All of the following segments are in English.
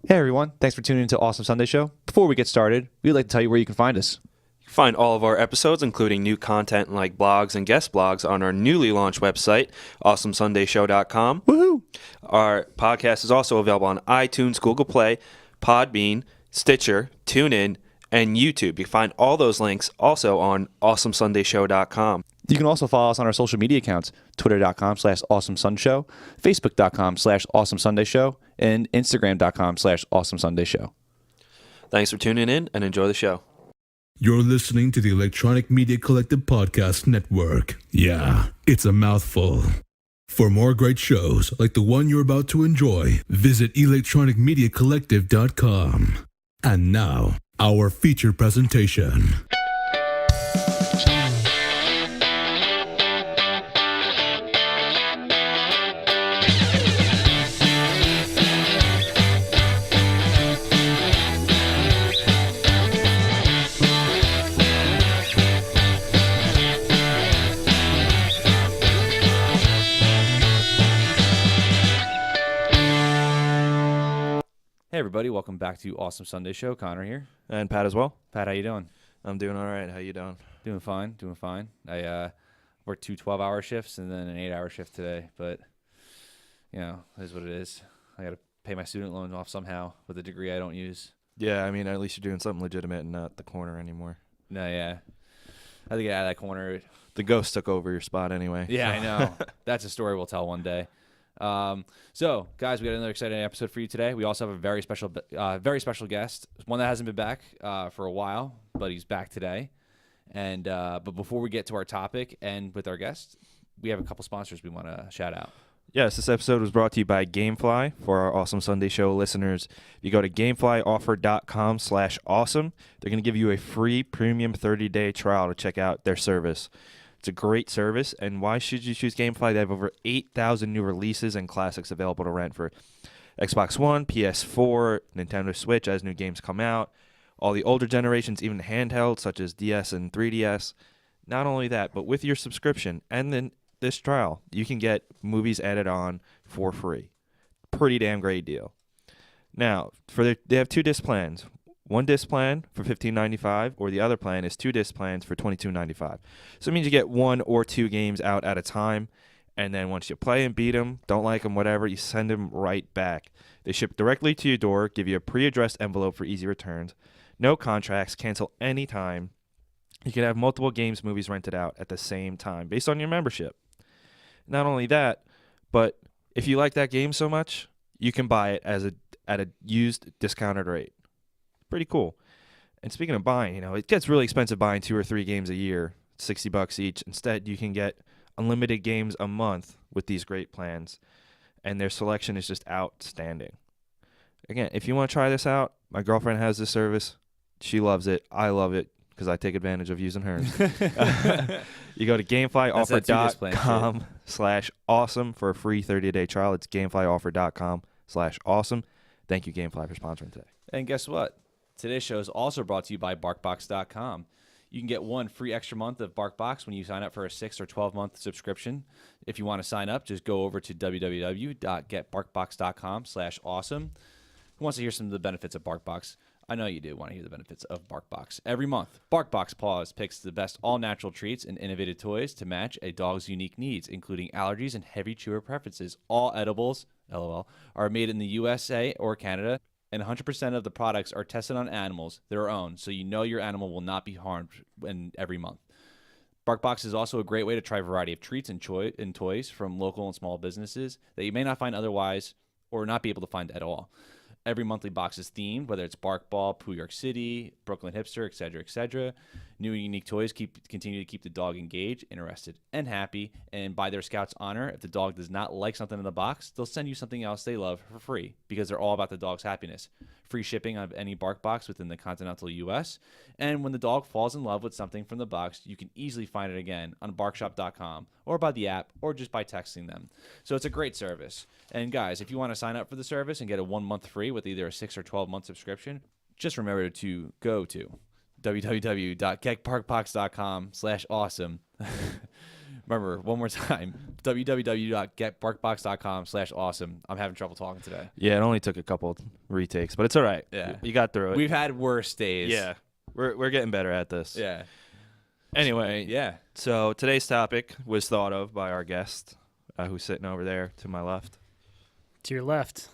Hey everyone, thanks for tuning into Awesome Sunday Show. Before we get started, we'd like to tell you where you can find us. You can find all of our episodes, including new content like blogs and guest blogs, on our newly launched website, awesomesundayshow.com. Woohoo! Our podcast is also available on iTunes, Google Play, Podbean, Stitcher, TuneIn, and YouTube. You can find all those links also on awesomesundayshow.com. You can also follow us on our social media accounts, twitter.com/awesomesunshow, facebook.com/awesomesundayshow, and instagram.com/awesomesundayshow. Thanks for tuning in and enjoy the show. You're listening to the Electronic Media Collective Podcast Network. Yeah, it's a mouthful. For more great shows like the one you're about to enjoy, visit electronicmediacollective.com. And now, our feature presentation. Hey everybody, welcome back to Awesome Sunday Show. Connor here. And Pat as well. Pat, how you doing? I'm doing all right. How you doing? Doing fine. I worked 2 12-hour shifts and then an 8-hour shift today, but, you know, it is what it is. I got to pay my student loan off somehow with a degree I don't use. Yeah, I mean, at least you're doing something legitimate and not the corner anymore. No, yeah. I had to get out of that corner. The ghost took over your spot anyway. Yeah, I know. That's a story we'll tell one day. So, guys, we got another exciting episode for you today. We also have a very special guest, one that hasn't been back for a while, but he's back today. And but before we get to our topic and with our guest, we have a couple sponsors we want to shout out. Yes, this episode was brought to you by GameFly. For our Awesome Sunday Show listeners, if you go to gameflyoffer.com/awesome, they're going to give you a free premium 30-day trial to check out their service. It's a great service, and why should you choose GameFly? They have over 8,000 new releases and classics available to rent for Xbox One, PS4, Nintendo Switch as new games come out, all the older generations, even handhelds such as DS and 3DS. Not only that, but with your subscription and then this trial, you can get movies added on for free. Pretty damn great deal. Now, they have 2 disc plans. One disc plan for $15.95, or the other plan is 2 disc plans for $22.95. So it means you get 1 or 2 games out at a time, and then once you play and beat them, don't like them, whatever, you send them right back. They ship directly to your door, give you a pre-addressed envelope for easy returns, no contracts, cancel anytime. You can have multiple games, movies rented out at the same time based on your membership. Not only that, but if you like that game so much, you can buy it at a used discounted rate. Pretty cool. And speaking of buying, it gets really expensive buying 2 or 3 games a year, $60 each. Instead, you can get unlimited games a month with these great plans, and their selection is just outstanding. Again, if you want to try this out, my girlfriend has this service. She loves it. I love it because I take advantage of using hers. You go to gameflyoffer.com/awesome for a free 30-day trial. It's gameflyoffer.com/awesome. Thank you, GameFly, for sponsoring today. And guess what? Today's show is also brought to you by BarkBox.com. You can get 1 free extra month of BarkBox when you sign up for a 6 or 12-month subscription. If you want to sign up, just go over to www.getbarkbox.com/awesome. Who wants to hear some of the benefits of BarkBox? I know you do want to hear the benefits of BarkBox. Every month, BarkBox Paws picks the best all-natural treats and innovative toys to match a dog's unique needs, including allergies and heavy chewer preferences. All edibles, LOL, are made in the USA or Canada, and 100% of the products are tested on animals, their own, so you know your animal will not be harmed every month. BarkBox is also a great way to try a variety of treats and toys from local and small businesses that you may not find otherwise or not be able to find at all. Every monthly box is themed, whether it's Bark Ball, Pooh York City, Brooklyn Hipster, etc., etc. New and unique toys continue to keep the dog engaged, interested, and happy. And by their Scouts' honor, if the dog does not like something in the box, they'll send you something else they love for free because they're all about the dog's happiness. Free shipping on any Bark box within the continental U.S. And when the dog falls in love with something from the box, you can easily find it again on barkshop.com or by the app or just by texting them. So it's a great service. And guys, if you want to sign up for the service and get a 1 month free with either a 6 or 12-month subscription, just remember to go to www.getbarkbox.com/awesome Remember, one more time, www.getbarkbox.com/awesome. I'm having trouble talking today. Yeah, it only took a couple retakes, but it's all right. Yeah. You got through it. We've had worse days. Yeah. We're getting better at this. Yeah. Anyway, Yeah. so today's topic was thought of by our guest, who's sitting over there to my left. To your left.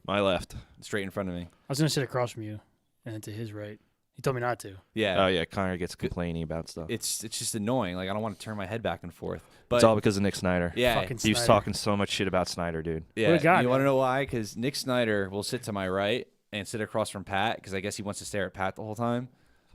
My left. Straight in front of me. I was going to sit across from you and then to his right. He told me not to. Yeah. Oh, yeah, Connor gets complaining about stuff. It's just annoying. Like, I don't want to turn my head back and forth. But It's all because of Nick Snyder. yeah. Fucking He was Snyder. talking so much shit about Snyder, dude. Yeah. What a guy, You want to man. know why? Because Nick Snyder will sit to my right and sit across from Pat because I guess he wants to stare at Pat the whole time.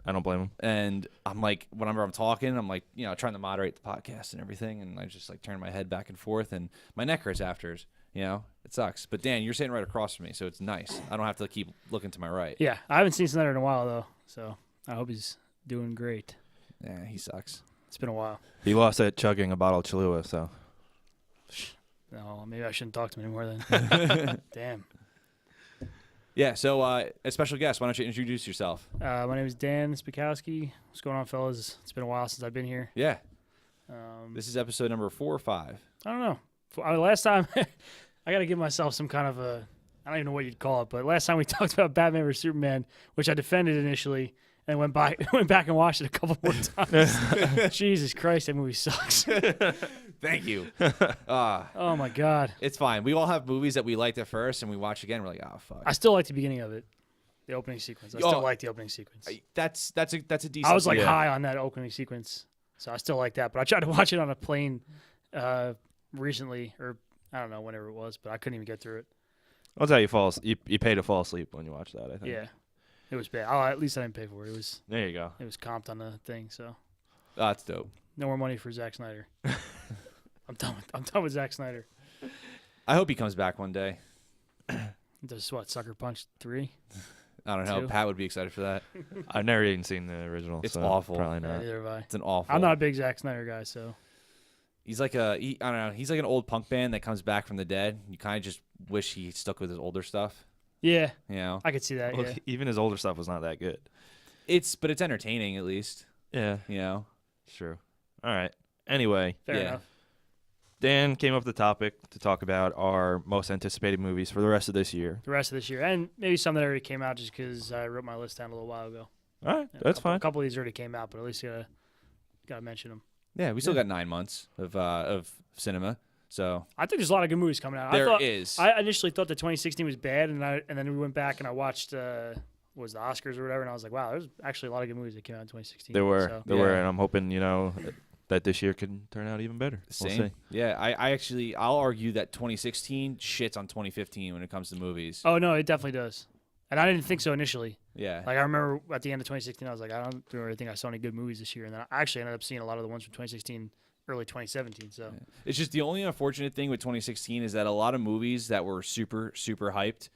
I don't blame him. And I'm like, whenever I'm talking, I'm like, trying to moderate the podcast and everything. And I just like turn my head back and forth and my neck hurts after. It sucks. But Dan, you're sitting right across from me, so it's nice. I don't have to keep looking to my right. Yeah, I haven't seen Snyder in a while, though, so I hope he's doing great. Yeah, he sucks. It's been a while. He lost at chugging a bottle of Cholula, so. No, maybe I shouldn't talk to him anymore then. Damn. Yeah, so a special guest, why don't you introduce yourself? My name is Dan Szpakowski. What's going on, fellas? It's been a while since I've been here. Yeah, This this is episode number 4 or 5. I don't know. Last time, I got to give myself some kind of a, I don't even know what you'd call it, but last time we talked about Batman vs. Superman, which I defended initially, and went back and watched it a couple more times. Jesus Christ, that movie sucks. Thank you. Oh, my God. It's fine. We all have movies that we liked at first, and we watch again, and we're like, oh, fuck. I still like the beginning of it, the opening sequence. I still like the opening sequence. That's a decent. I was like sequence. high on that opening sequence, so I still like that. But I tried to watch it on a plane recently, or I don't know, whenever it was, but I couldn't even get through it. I'll tell you, you pay to fall asleep when you watch that, I think. Yeah, it was bad. At least I didn't pay for it. There you go. It was comped on the thing, so Oh, that's dope. no more money for Zack Snyder. I'm done with Zack Snyder. I hope he comes back one day. Does what? Sucker Punch 3? I don't know. 2? Pat would be excited for that. I've never even seen the original. It's so awful. Probably Yeah, not. neither have I. It's an awful. I'm not a big Zack Snyder guy, so He's like I don't know. He's like an old punk band that comes back from the dead. You kind of just wish he stuck with his older stuff. yeah, I I could see that. Well, Yeah, even his older stuff was not that good. but it's entertaining at least. Yeah. It's True. All right. Anyway, fair yeah. enough. Dan came up with the topic to talk about our most anticipated movies for the rest of this year. The rest of this year, and maybe some that already came out, just because I wrote my list down a little while ago. All right. Yeah, That's A fine. couple of these already came out, but at least gotta mention them. Yeah, we still got 9 months of cinema. So I think there's a lot of good movies coming out. there is. I initially thought that 2016 was bad, and then we went back and I watched was the Oscars or whatever, and I was like, wow, there's actually a lot of good movies that came out in 2016. There were. So, There were, Yeah. and I'm hoping, that this year can turn out even better. We'll Same. see. Yeah, I'll argue that 2016 shits on 2015 when it comes to movies. oh no, it definitely does, and I didn't think so initially. Yeah. Like I remember at the end of 2016, I was like, I don't really think I saw any good movies this year, and then I actually ended up seeing a lot of the ones from 2016, early 2017. So It's just the only unfortunate thing with 2016 is that a lot of movies that were super, super hyped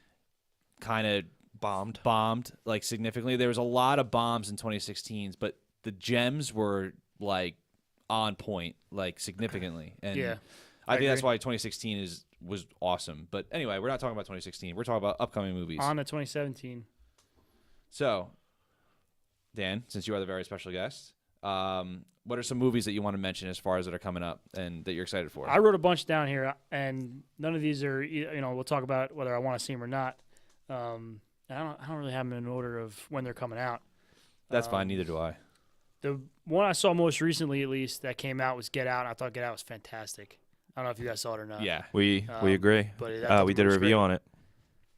kind of bombed like significantly. There was a lot of bombs in 2016s, but the gems were like on point, like significantly. And yeah, I think that's agree. why 2016 was awesome. But anyway, we're not talking about 2016. We're talking about upcoming movies. on to 2017. So, Dan, since you are the very special guest, what are some movies that you want to mention as far as that are coming up and that you're excited for? I wrote a bunch down here, and none of these are, we'll talk about whether I want to see them or not. I don't really have them in order of when they're coming out. That's fine. Neither do I. The one I saw most recently, at least, that came out was Get Out, and I thought Get Out was fantastic. I don't know if you guys saw it or not. Yeah. We agree. But I thought We the did a movie was review great. on it.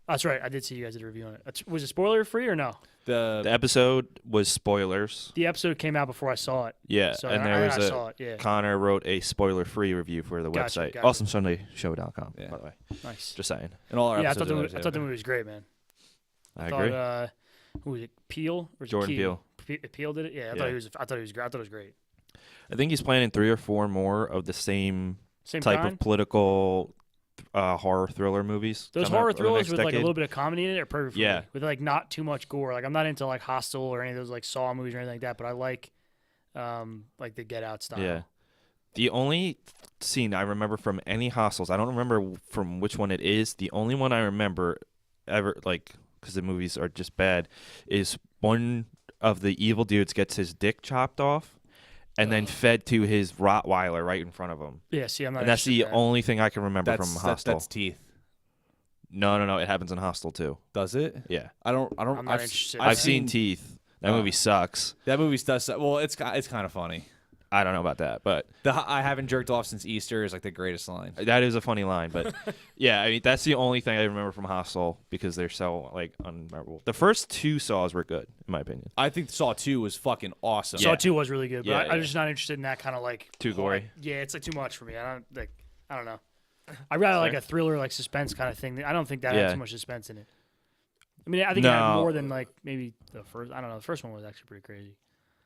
That's right. I did see you guys did a review on it. Was it spoiler free or no? The episode was spoilers. The episode came out before I saw it. Yeah, So and I there was saw it. Yeah. Connor wrote a spoiler-free review for the Gotcha, website. gotcha. AwesomeSundayShow.com, Yeah. by the way. Nice. Just saying. And all our Yeah, I episodes thought are I there, thought too. the movie was great, man. I thought, agree. who was it? Peele? Or was it Jordan Keel? Peele. Peele did it. Yeah, I thought he was great. I thought it was great. I think he's planning 3 or 4 more of the same Same type time. of political horror thriller movies. Those coming up horror over the thrillers next with like a decade. little bit of comedy in it are perfect for Yeah. me. With like not too much gore. Like I'm not into like Hostel or any of those like Saw movies or anything like that, but I like the Get Out style. Yeah. The only scene I remember from any Hostels, I don't remember from which one it is. The only one I remember ever, like, because the movies are just bad, is one of the evil dudes gets his dick chopped off, and then fed to his Rottweiler right in front of him. Yeah, see, I'm not. And that's the interested in that. only thing I can remember from Hostel. That's teeth. No. It happens in Hostel too. Does it? Yeah. I don't. I'm not interested in I've that. seen Teeth. That movie sucks. That movie does. Well, it's kind of funny. I don't know about that, but I haven't jerked off since Easter is like the greatest line. that is a funny line. But yeah, I mean that's the only thing I remember from Hostel because they're so like unmemorable. The first 2 Saws were good, in my opinion. I think Saw 2 was fucking awesome. Saw 2 was really good, but Yeah, I'm just not interested in that kind of like Too gory. Yeah, it's like too much for me. I don't know. I rather like a thriller, like suspense kind of thing. I don't think that had too much suspense in it. I mean, I think it had more than like maybe the first. I don't know. The first one was actually pretty crazy.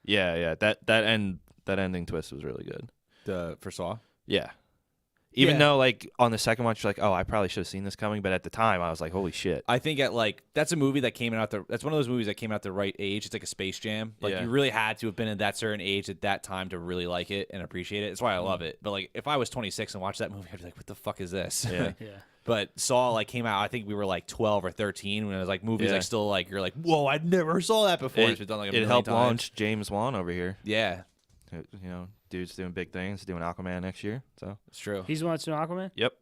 Yeah. That ending twist was really good. For Saw. Yeah. Even though like on the second one you're like, oh, I probably should have seen this coming, but at the time I was like, holy shit. I think that's a movie that came out that's one of those movies that came out the right age. It's like a Space Jam. Like you really had to have been at that certain age at that time to really like it and appreciate it. That's why I love it. But like if I was 26 and watched that movie, I'd be like, what the fuck is this? Yeah. Yeah. But Saw like came out. I think we were like 12 or 13 when it was like movies like still like you're like, whoa, I never saw that before. It's been done like a it million helped times. launch James Wan over here. Yeah, You know, dude's doing big things, doing Aquaman next year. So it's true. He's the one that's doing Aquaman. yep.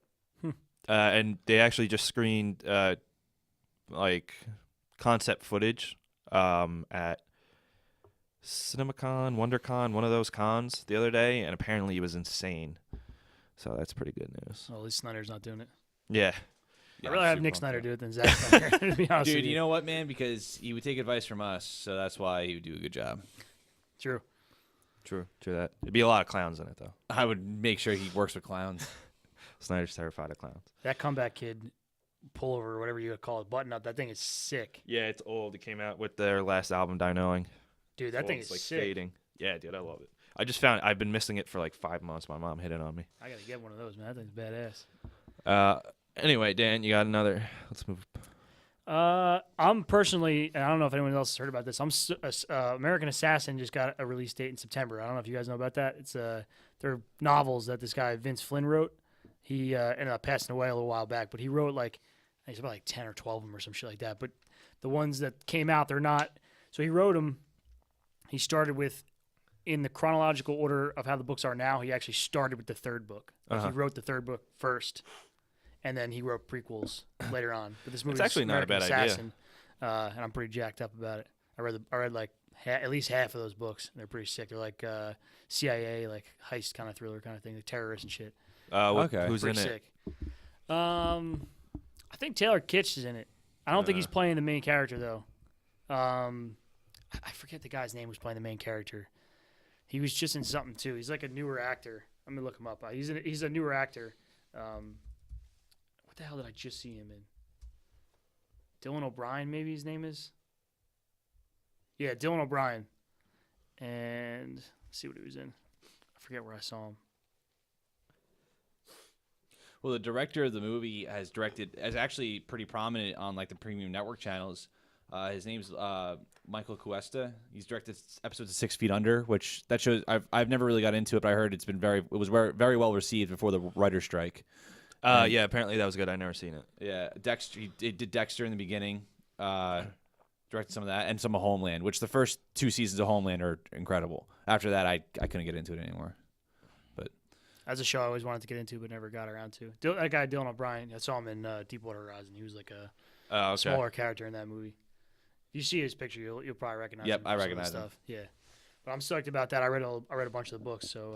And they actually just screened like concept footage at CinemaCon, WonderCon, one of those cons the other day, and apparently it was insane. So that's pretty good news. Well, at least Snyder's not doing it. Yeah. I'd rather have Nick Snyder do it than Zack Snyder. To be honest with Dude, you know what, man? Because he would take advice from us, so that's why he would do a good job. True. True that. It'd be a lot of clowns in it, though. I would make sure he works with clowns. Snyder's terrified of clowns. That Comeback Kid pullover, or whatever you would call it, button up, that thing is sick. Yeah, it's old. It came out with their last album, Die Knowing. Dude, that thing is like sick. fading. Yeah, dude, I love it. I just found I've been missing it for like 5 months. My mom hit it on me. I gotta get one of those, man. That thing's badass. Anyway, Dan, you got another. Let's move. I'm personally, and I don't know if anyone else has heard about this. American Assassin just got a release date in September. I don't know if you guys know about that. It's they're novels that this guy Vince Flynn wrote. He ended up passing away a little while back, but he wrote I think it's about like 10 or 12 of them or some shit like that. But the ones that came out, they're not. So he wrote them. He started with, in the chronological order of how the books are now, he actually started with the third book. Like He wrote the third book first, and then he wrote prequels later on. But this movie is actually not a American bad idea. Assassin, and I'm pretty jacked up about it. I read like at least half of those books. They're pretty sick. They're like CIA, like heist kind of thriller kind of thing, like terrorists and shit. Okay. Who's in Pretty it? sick. I think Taylor Kitsch is in it. I don't think he's playing the main character though. I forget the guy's name who's playing the main character. He was just in something too. He's like a newer actor. Let me look him up. He's a newer actor. What the hell did I just see him in? Dylan O'Brien, maybe his name is. Yeah, Dylan O'Brien. And let's see what he was in. I forget where I saw him. Well, the director of the movie is actually pretty prominent on like the premium network channels. His name's Michael Cuesta. He's directed episodes of 6 Feet Under, which that shows. I've never really got into it, but I heard it was very well received before the writer's strike. Yeah, apparently that was good. I never seen it. Yeah, Dexter. He did Dexter in the beginning. Directed some of that and some of Homeland, which the first 2 seasons of Homeland are incredible. After that, I couldn't get into it anymore. But That's a show I always wanted to get into, but never got around to. That guy Dylan O'Brien. I saw him in Deepwater Horizon. He was like a smaller character in that movie. If you see his picture, you'll probably recognize him. Yep, I from some of the recognize him. stuff. Yeah, but I'm stoked about that. I read a bunch of the books, so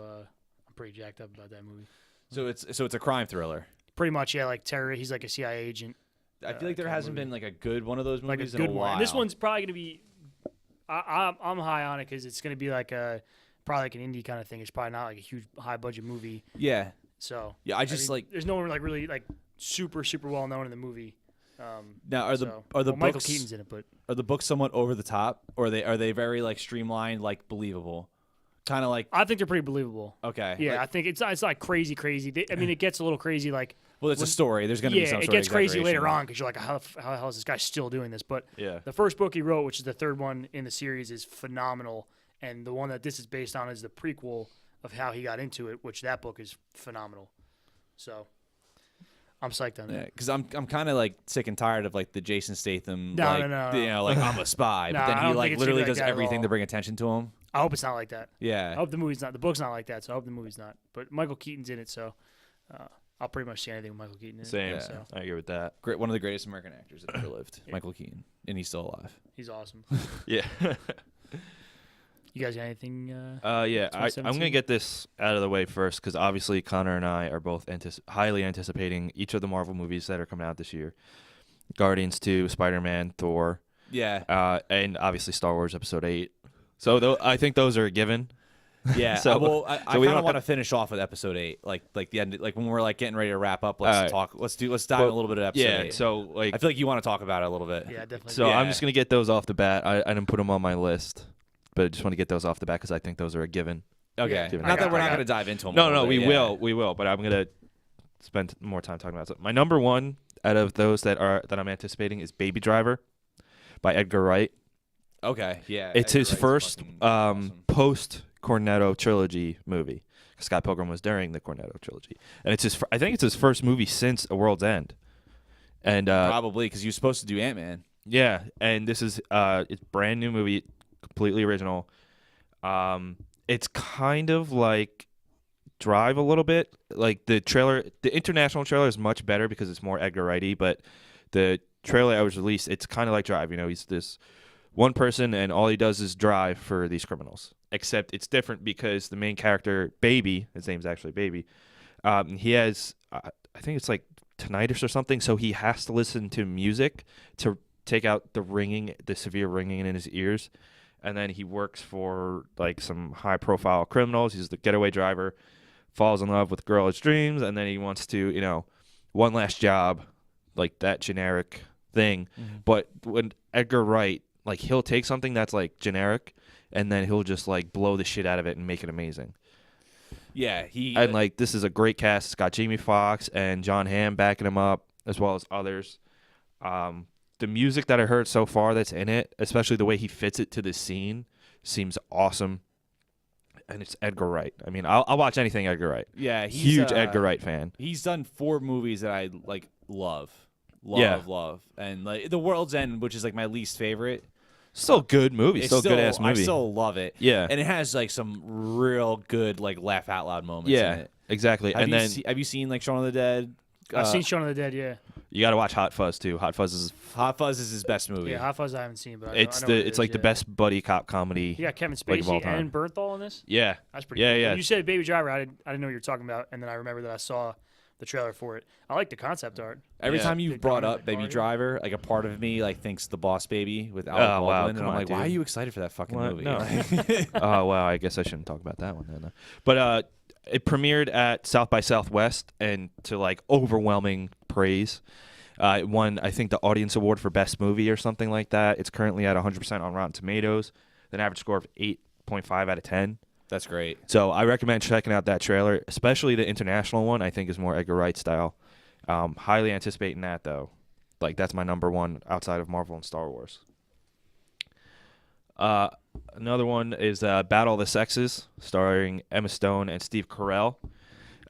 I'm pretty jacked up about that movie. so it's a crime thriller. Pretty much, yeah. Like terror. He's like a CIA agent. I feel like there hasn't been like a good one of those Like movies a good in a while. one. This one's probably gonna be. I'm high on it because it's gonna be like probably like an indie kind of thing. It's probably not like a huge high budget movie. Yeah. So Yeah, I just like there's no one like really like super well known in the movie. now are the Michael books Keaton's in it, but are the books somewhat over the top, or are they very like streamlined, like believable, kind of like I think they're pretty believable. okay, Yeah, like, I think it's like crazy. I mean, it gets a little crazy. Like well, it's a story. There's gonna be some it sort of gets crazy later exaggeration. on because you're like, how the hell is this guy still doing this? But Yeah. the first book he wrote, which is the third one in the series, is phenomenal. And the one that this is based on is the prequel of how he got into it, which that book is phenomenal. So I'm psyched on Yeah, that. because I'm kind of like sick and tired of like the Jason Statham. No, like, no. You know, like I'm a spy, No, but then I he don't like think it's literally gonna be does like that at everything all. to bring attention to him. I hope it's not like that. I Yeah. hope the movie's not. The book's not like that, so I hope the movie's not. But Michael Keaton's in it, so I'll pretty much see anything with Michael Keaton in Same. it. Yeah. So I agree with that. Great, one of the greatest American actors that ever lived, Yeah. Michael Keaton, and he's still alive. he's awesome. Yeah. You guys got anything? Yeah, I'm 2017? gonna get this out of the way first because obviously Connor and I are both highly anticipating each of the Marvel movies that are coming out this year: Guardians 2, Spider-Man, Thor, Yeah. and obviously Star Wars Episode 8. So I think those are a given. Yeah. So- well, I so kind we of don't want to have- finish off with episode 8, like the end, like when we're like getting ready to wrap up. Let's Alright. talk. Let's dive in a little bit of episode Yeah. 8. So like, I feel like you want to talk about it a little bit. Yeah, definitely. so I'm Yeah. just gonna get those off the bat. I didn't put them on my list, but I just want to get those off the bat because I think those are a given. Okay. Yeah. Given Not I that we're got- not going to dive into them. No, all no, the way, we yeah. will, but I'm gonna spend more time talking about it. My number one out of those that I'm anticipating is Baby Driver by Edgar Wright. Okay. Yeah. It's Edgar his Wright's first fucking awesome. post Cornetto trilogy movie. Scott Pilgrim was during the Cornetto trilogy, and it's I think it's his first movie since A World's End. And Probably because you're supposed to do Ant-Man. yeah, and this is it's brand new movie, completely original. It's kind of like Drive a little bit. Like the international trailer is much better because it's more Edgar Wrighty, but the trailer that was released, it's kind of like Drive. You know, he's this one person and all he does is drive for these criminals. Except it's different because the main character, Baby, his name's actually Baby, he has, I think it's like tinnitus or something, so he has to listen to music to take out the severe ringing in his ears. And then he works for like some high-profile criminals. He's the getaway driver, falls in love with the girl of his dreams, and then he wants to, one last job, like that generic thing. Mm-hmm. But when Edgar Wright, like he'll take something that's like generic, and then he'll just like blow the shit out of it and make it amazing. Yeah. And like this is a great cast. It's got Jamie Foxx and John Hamm backing him up, as well as others. The music that I heard so far that's in it, especially the way he fits it to the scene, seems awesome. And it's Edgar Wright. I mean, I'll watch anything Edgar Wright. Yeah. He's, Huge Edgar Wright fan. He's done 4 movies that I like love, Yeah. and like The World's End, which is like my least favorite. Still good movie. It's Still good ass movie. I still love it. Yeah. And it has like some real good like laugh out loud moments Yeah, in it. exactly. Have And you then have you seen like Shaun of the Dead? I've seen Shaun of the Dead. Yeah, you got to watch Hot Fuzz too. Hot Fuzz is Hot Fuzz is his best movie. yeah. Hot Fuzz I haven't seen, but it's I know what it it's is, like the yeah. best buddy cop comedy. You got Kevin like, of all Spacey time. and Bernthal in this. Yeah. That's pretty. Yeah, cool. yeah. When you said Baby Driver, I didn't know what you were talking about, and then I remember that I saw the trailer for it. I like the concept art. Every Yeah. time you've Big brought comment up in the Baby car, yeah. Driver, like a part of me like thinks The Boss Baby with Alec Oh, wow, Baldwin, come and I'm on, like, why are dude. you excited for that fucking What? movie? No. Oh wow, I guess I shouldn't talk about that one then. But it premiered at South by Southwest, and to like overwhelming praise. It won, I think, the Audience Award for Best Movie or something like that. It's currently at 100% on Rotten Tomatoes, with an average score of 8.5 out of 10. That's great. So I recommend checking out that trailer, especially the international one. I think is more Edgar Wright style. Highly anticipating that though. Like that's my number one outside of Marvel and Star Wars. Another one is Battle of the Sexes, starring Emma Stone and Steve Carell.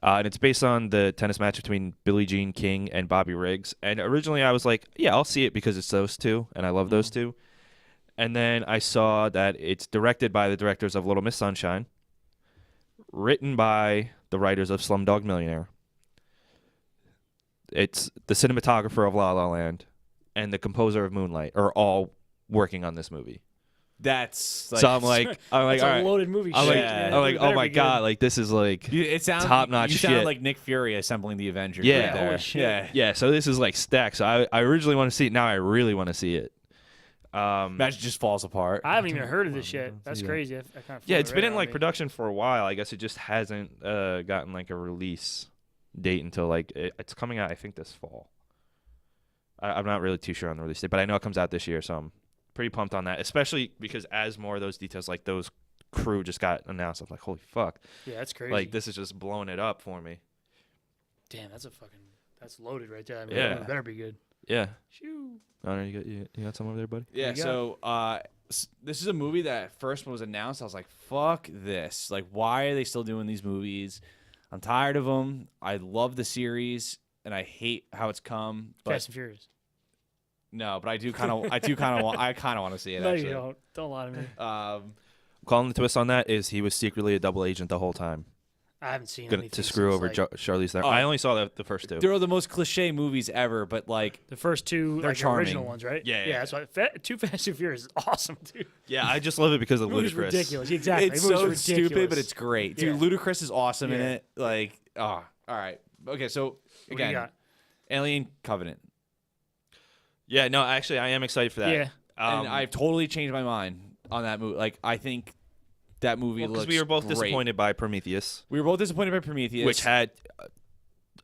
And it's based on the tennis match between Billie Jean King and Bobby Riggs. And originally I was like, yeah, I'll see it because it's those two, and I love those two. And then I saw that it's directed by the directors of Little Miss Sunshine, written by the writers of Slumdog Millionaire. It's the cinematographer of La La Land and the composer of Moonlight are all working on this movie. That's like, So I'm like, It's all a right. loaded movie. I'm shit, like, man. I'm like, It oh better my be god, good. like this is like it sounds top-notch You sound shit. like Nick Fury assembling the Avengers. Yeah. right there. Holy shit. Yeah. yeah. So this is like stacked. So I really want to see it now. I really want to see it. Magic just falls apart. I haven't even heard of this yet. That's crazy. I kind of Yeah, it's been in like production for a while. I guess it just hasn't gotten like a release date until like it's coming out. I think this fall. I'm not really too sure on the release date, but I know it comes out this year, so I'm pretty pumped on that. Especially because as more of those details, like those crew just got announced, I'm like, holy fuck! Yeah, that's crazy. Like this is just blowing it up for me. Damn, that's loaded right there. I mean, Yeah. it better be good. Yeah. Shoo. Honor, you got some over there, buddy? Yeah, you go. so this is a movie that first when it was announced, I was like, fuck this. Like, why are they still doing these movies? I'm tired of them. I love the series, and I hate how it's come. But Fast and Furious. no, but I kind of want to see it, No, actually. you don't. Don't lie to me. calling the twist on that is he was secretly a double agent the whole time. I haven't seen Gonna, anything to screw since, over like, Charlize Theron. Oh. I only saw the first two. They're the most cliche movies ever, but like the first two They're like, charming. original ones, right? Yeah, yeah. yeah. That's why Too Fast and Furious is awesome, dude. Yeah, I just love it because of The movie's Ludacris. ridiculous. Exactly. it's The movie's so ridiculous. stupid, but it's great. Dude, Yeah. Ludacris is awesome in Yeah. it. Like, all right. Okay, so What do you again, got? Alien Covenant. Yeah, no, actually, I am excited for that. Yeah. And I've totally changed my mind on that movie. Like, I think that movie because looks we were both great. disappointed by Prometheus, We were both disappointed by Prometheus. which had.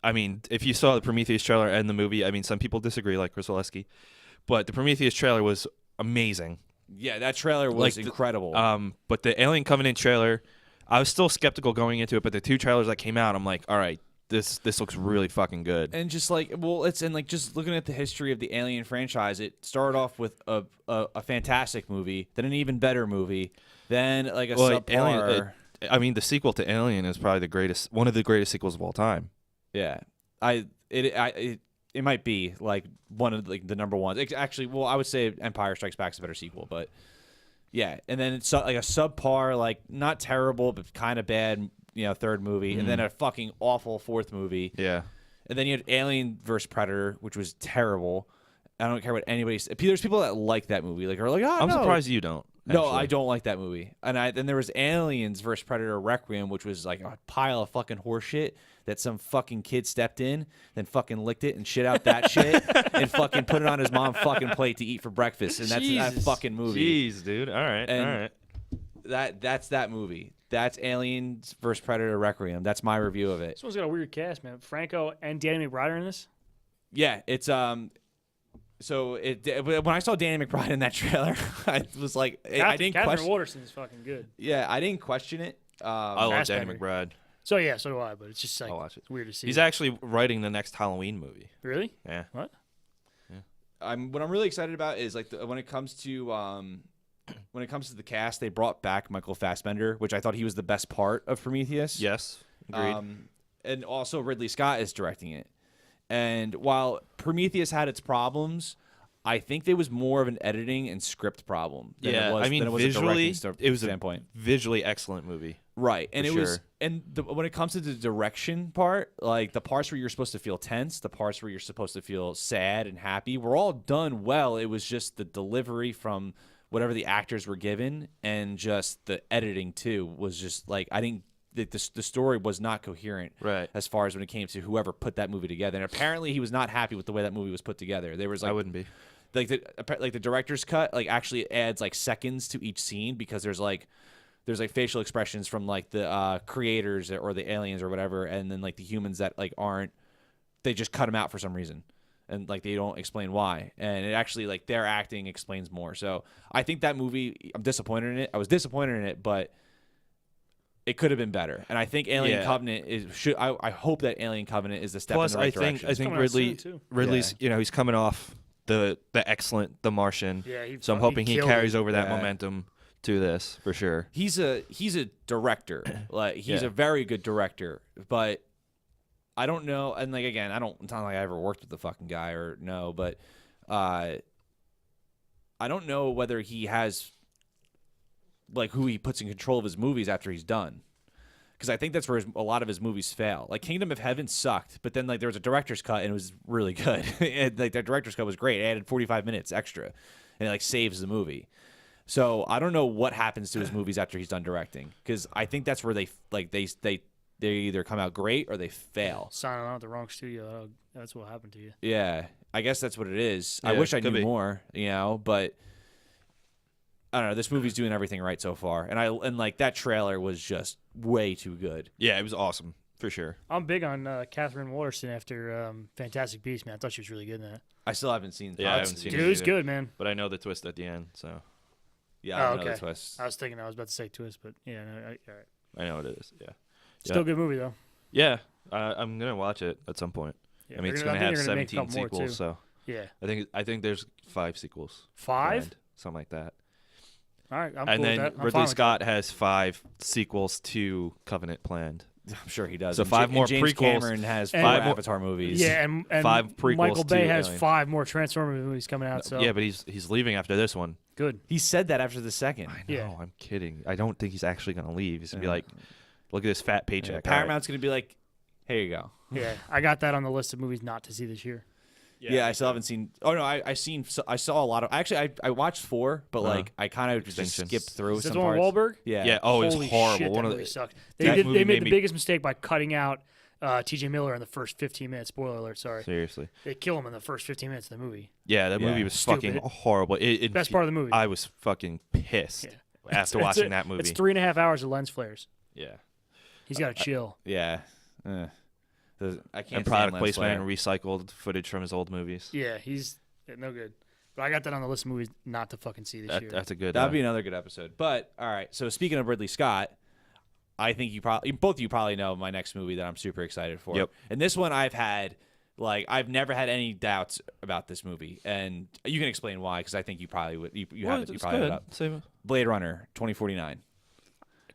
I mean, if you saw the Prometheus trailer and the movie, I mean, some people disagree, like Chris Oleski, but the Prometheus trailer was amazing. yeah, that trailer was incredible. But the Alien Covenant trailer, I was still skeptical going into it, but the two trailers that came out, I'm like, all right, this looks really fucking good. And just like, well, it's and like just looking at the history of the Alien franchise, it started off with a fantastic movie, then an even better movie, then like a subpar. Alien, I mean, the sequel to Alien is probably one of the greatest sequels of all time. Yeah, it might be like one of like the number ones. Actually, well, I would say Empire Strikes Back is a better sequel, but yeah. And then it's like a subpar, like not terrible but kind of bad, third movie, and then a fucking awful fourth movie. Yeah. And then you had Alien vs Predator, which was terrible. I don't care what anybody says. There's people that like that movie, are like, oh, I'm no. surprised you don't. No, actually. I don't like that movie. And then there was Aliens vs Predator Requiem, which was like a pile of fucking horseshit that some fucking kid stepped in, then fucking licked it and shit out that shit, and fucking put it on his mom's fucking plate to eat for breakfast. And that's that Jesus. fucking movie. Jeez, dude. All right. And all right. That's that movie. That's Aliens vs Predator Requiem. That's my review of it. This one's got a weird cast, man. Franco and Danny McBride are in this. Yeah, it's So when I saw Danny McBride in that trailer, I was like, I didn't Catherine question. Waterston's fucking good. Yeah, I didn't question it. I love Danny Fassbender. McBride. So yeah, so do I. But it's just like I'll watch it. it's weird to see. He's actually writing the next Halloween movie. Really? Yeah. What? What I'm really excited about is like when it comes to the cast, they brought back Michael Fassbender, which I thought he was the best part of Prometheus. Yes. Agreed. And also Ridley Scott is directing it. And while Prometheus had its problems, I think there was more of an editing and script problem than it was, I mean, than it was visually, a directing it was standpoint. a visually excellent movie. Right, and For it was, sure. and when it comes to the direction part, like the parts where you're supposed to feel tense, the parts where you're supposed to feel sad and happy, were all done well. It was just the delivery from whatever the actors were given, and just the editing too was just like the story was not coherent, Right. as far as when it came to whoever put that movie together. And apparently, he was not happy with the way that movie was put together. There was like I wouldn't be. like the director's cut actually adds like seconds to each scene because there's facial expressions from like the creators or the aliens or whatever, and then like the humans that like aren't, they just cut them out for some reason, and like they don't explain why, and it actually like their acting explains more. So I think that movie, I'm disappointed in it. I was disappointed in it, but it could have been better. And I think Alien Covenant I hope that Alien Covenant is the step Plus, in the right I think direction. coming out soon, too. Ridley's he's coming off the excellent The Martian. Yeah, So I'm hoping he killed carries it. over that Yeah. momentum to this for sure. He's a director. Like he's a very good director, but I don't know. And like again, it's not like I ever worked with the fucking guy or no, but I don't know whether he has like who he puts in control of his movies after he's done. Because I think that's where a lot of his movies fail. Like Kingdom of Heaven sucked, but then like there was a director's cut and it was really good. Like that director's cut was great. It added 45 minutes extra, and it like saves the movie. So I don't know what happens to his movies after he's done directing, because I think that's where they either come out great or they fail. Signing on at the wrong studio. That's what happened to you. Yeah, I guess that's what it is. I Yeah, wish I could knew be. more, but I don't know. This movie's doing everything right so far, and like that trailer was just way too good. Yeah, it was awesome for sure. I'm big on Catherine Waterston after Fantastic Beasts, man. I thought she was really good in that. I still haven't seen. Yeah, I haven't seen Dude, it it's either. good, man. But I know the twist at the end, so Yeah, I Oh, don't know okay. the twist. I was about to say twist, but yeah, no, all right. I know it is. Yeah. Still a good movie though. Yeah, I'm gonna watch it at some point. Yeah, I mean, it's they're gonna have they're make a 17 couple more, sequels, too. so Yeah, I think there's 5 sequels. 5. planned, something like that. All right, I'm And cool then with that. I'm Ridley fine with Scott has 5 sequels to Covenant planned. I'm sure he does. So And 5 more James prequels. Cameron has 4 And- Avatar movies. Yeah, and 5 prequels Michael Bay to has Alien. 5 more Transformers movies coming out. So Yeah, but he's leaving after this one. good. He said that after the second. I know. Yeah. I'm kidding. I don't think he's actually gonna leave. He's gonna be like, look at this fat Yeah, paycheck. All right. Paramount's going to be like, here you go. Yeah, I got that on the list of movies not to see this year. Yeah, I still haven't seen. Oh no, I saw a lot of. Actually, I watched 4, but like I kind of just Extinction. skipped through Is that some the one parts. with Wahlberg? Yeah. Yeah. Oh, it was Holy horrible. Shit, One that of movie the sucked. that They movie made the me- biggest mistake by cutting out T.J. Miller in the first 15 minutes. Spoiler alert, sorry. seriously. They kill him in the first 15 minutes of the movie. Yeah, that movie Yeah. was Stupid. fucking horrible. Best part of the movie. I was fucking pissed after It's watching that movie. It's 3.5 hours of lens flares. Yeah. He's got to chill. Yeah. I can't. And stand product Lens placement and Flare. recycled footage from his old movies. Yeah, he's no good. But I got that on the list of movies not to fucking see this year. That's a good. That'd be another good episode. But all right. So speaking of Ridley Scott, I think both of you probably know my next movie that I'm super excited for. Yep. And this one I've never had any doubts about this movie, and you can explain why because I think you probably would. You have it. You probably have it up. Save it. Blade Runner 2049.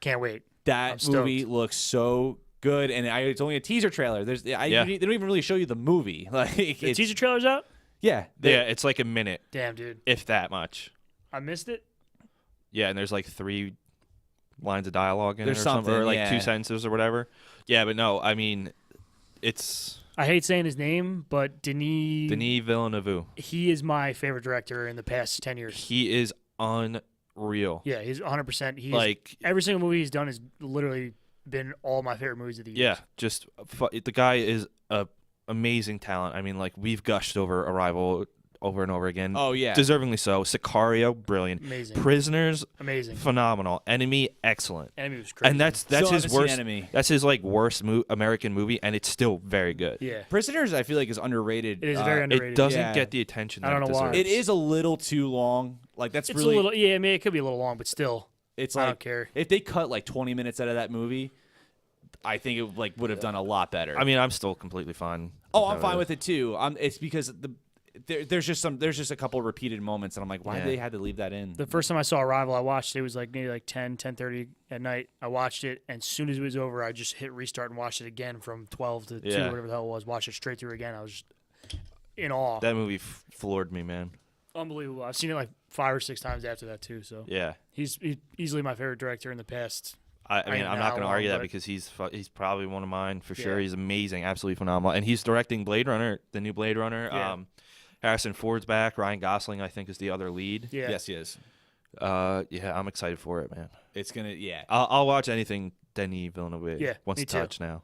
Can't wait. I'm That stoked. movie looks so good, and it's only a teaser trailer. They don't even really show you the movie. Like The it's, teaser trailer's out? yeah, Yeah, it's like a minute, Damn, dude. if that much. I missed it. Yeah, and there's like 3 lines of dialogue in There's it or something, or something, like yeah. 2 sentences or whatever. Yeah, but no, I mean, it's I hate saying his name, but Denis Villeneuve. he is my favorite director in the past 10 years. He is unreal. Yeah, he's 100%. He's Like, every single movie he's done has literally been all my favorite movies of the year. yeah, just the guy is a amazing talent. I mean, like we've gushed over Arrival over and over again. Oh yeah, Deservingly so. Sicario, brilliant. Amazing. Prisoners, Amazing. phenomenal. Enemy, excellent. Enemy was crazy. And that's Still his haven't seen worst. Enemy. That's his like worst American movie, and it's still very good. yeah. Prisoners. I feel like is underrated. It is very underrated. It doesn't Yeah. get the attention. I that don't it know why. deserves. It is a little too long. Like that's It's really. a little I mean it could be a little long, but still. It's I like don't care. if they cut like 20 minutes out of that movie, I think it like would have done a lot better. I mean, I'm still completely fine. oh, I'm fine with it too. It's because there's just a couple repeated moments, and I'm like, why Yeah. did they had to leave that in? The first time I saw Arrival, I watched it. It was like maybe like 10:30 at night. I watched it, and as soon as it was over, I just hit restart and watched it again from 12 to 2, Yeah. whatever the hell it was. Watched it straight through again. I was just in awe. That movie floored me, man. Unbelievable. I've seen it like 5 or 6 times after that too. So Yeah. he's easily my favorite director in the past. I mean, know I'm not how going to long, argue that but- because he's probably one of mine for sure. Yeah. He's amazing, absolutely phenomenal, and he's directing Blade Runner, the new Blade Runner. Yeah. Harrison Ford's back. Ryan Gosling, I think, is the other lead. Yeah. Yes, he is. Yeah, I'm excited for it, man. It's gonna I'll watch anything Denis Villeneuve Yeah, wants me to too. touch now.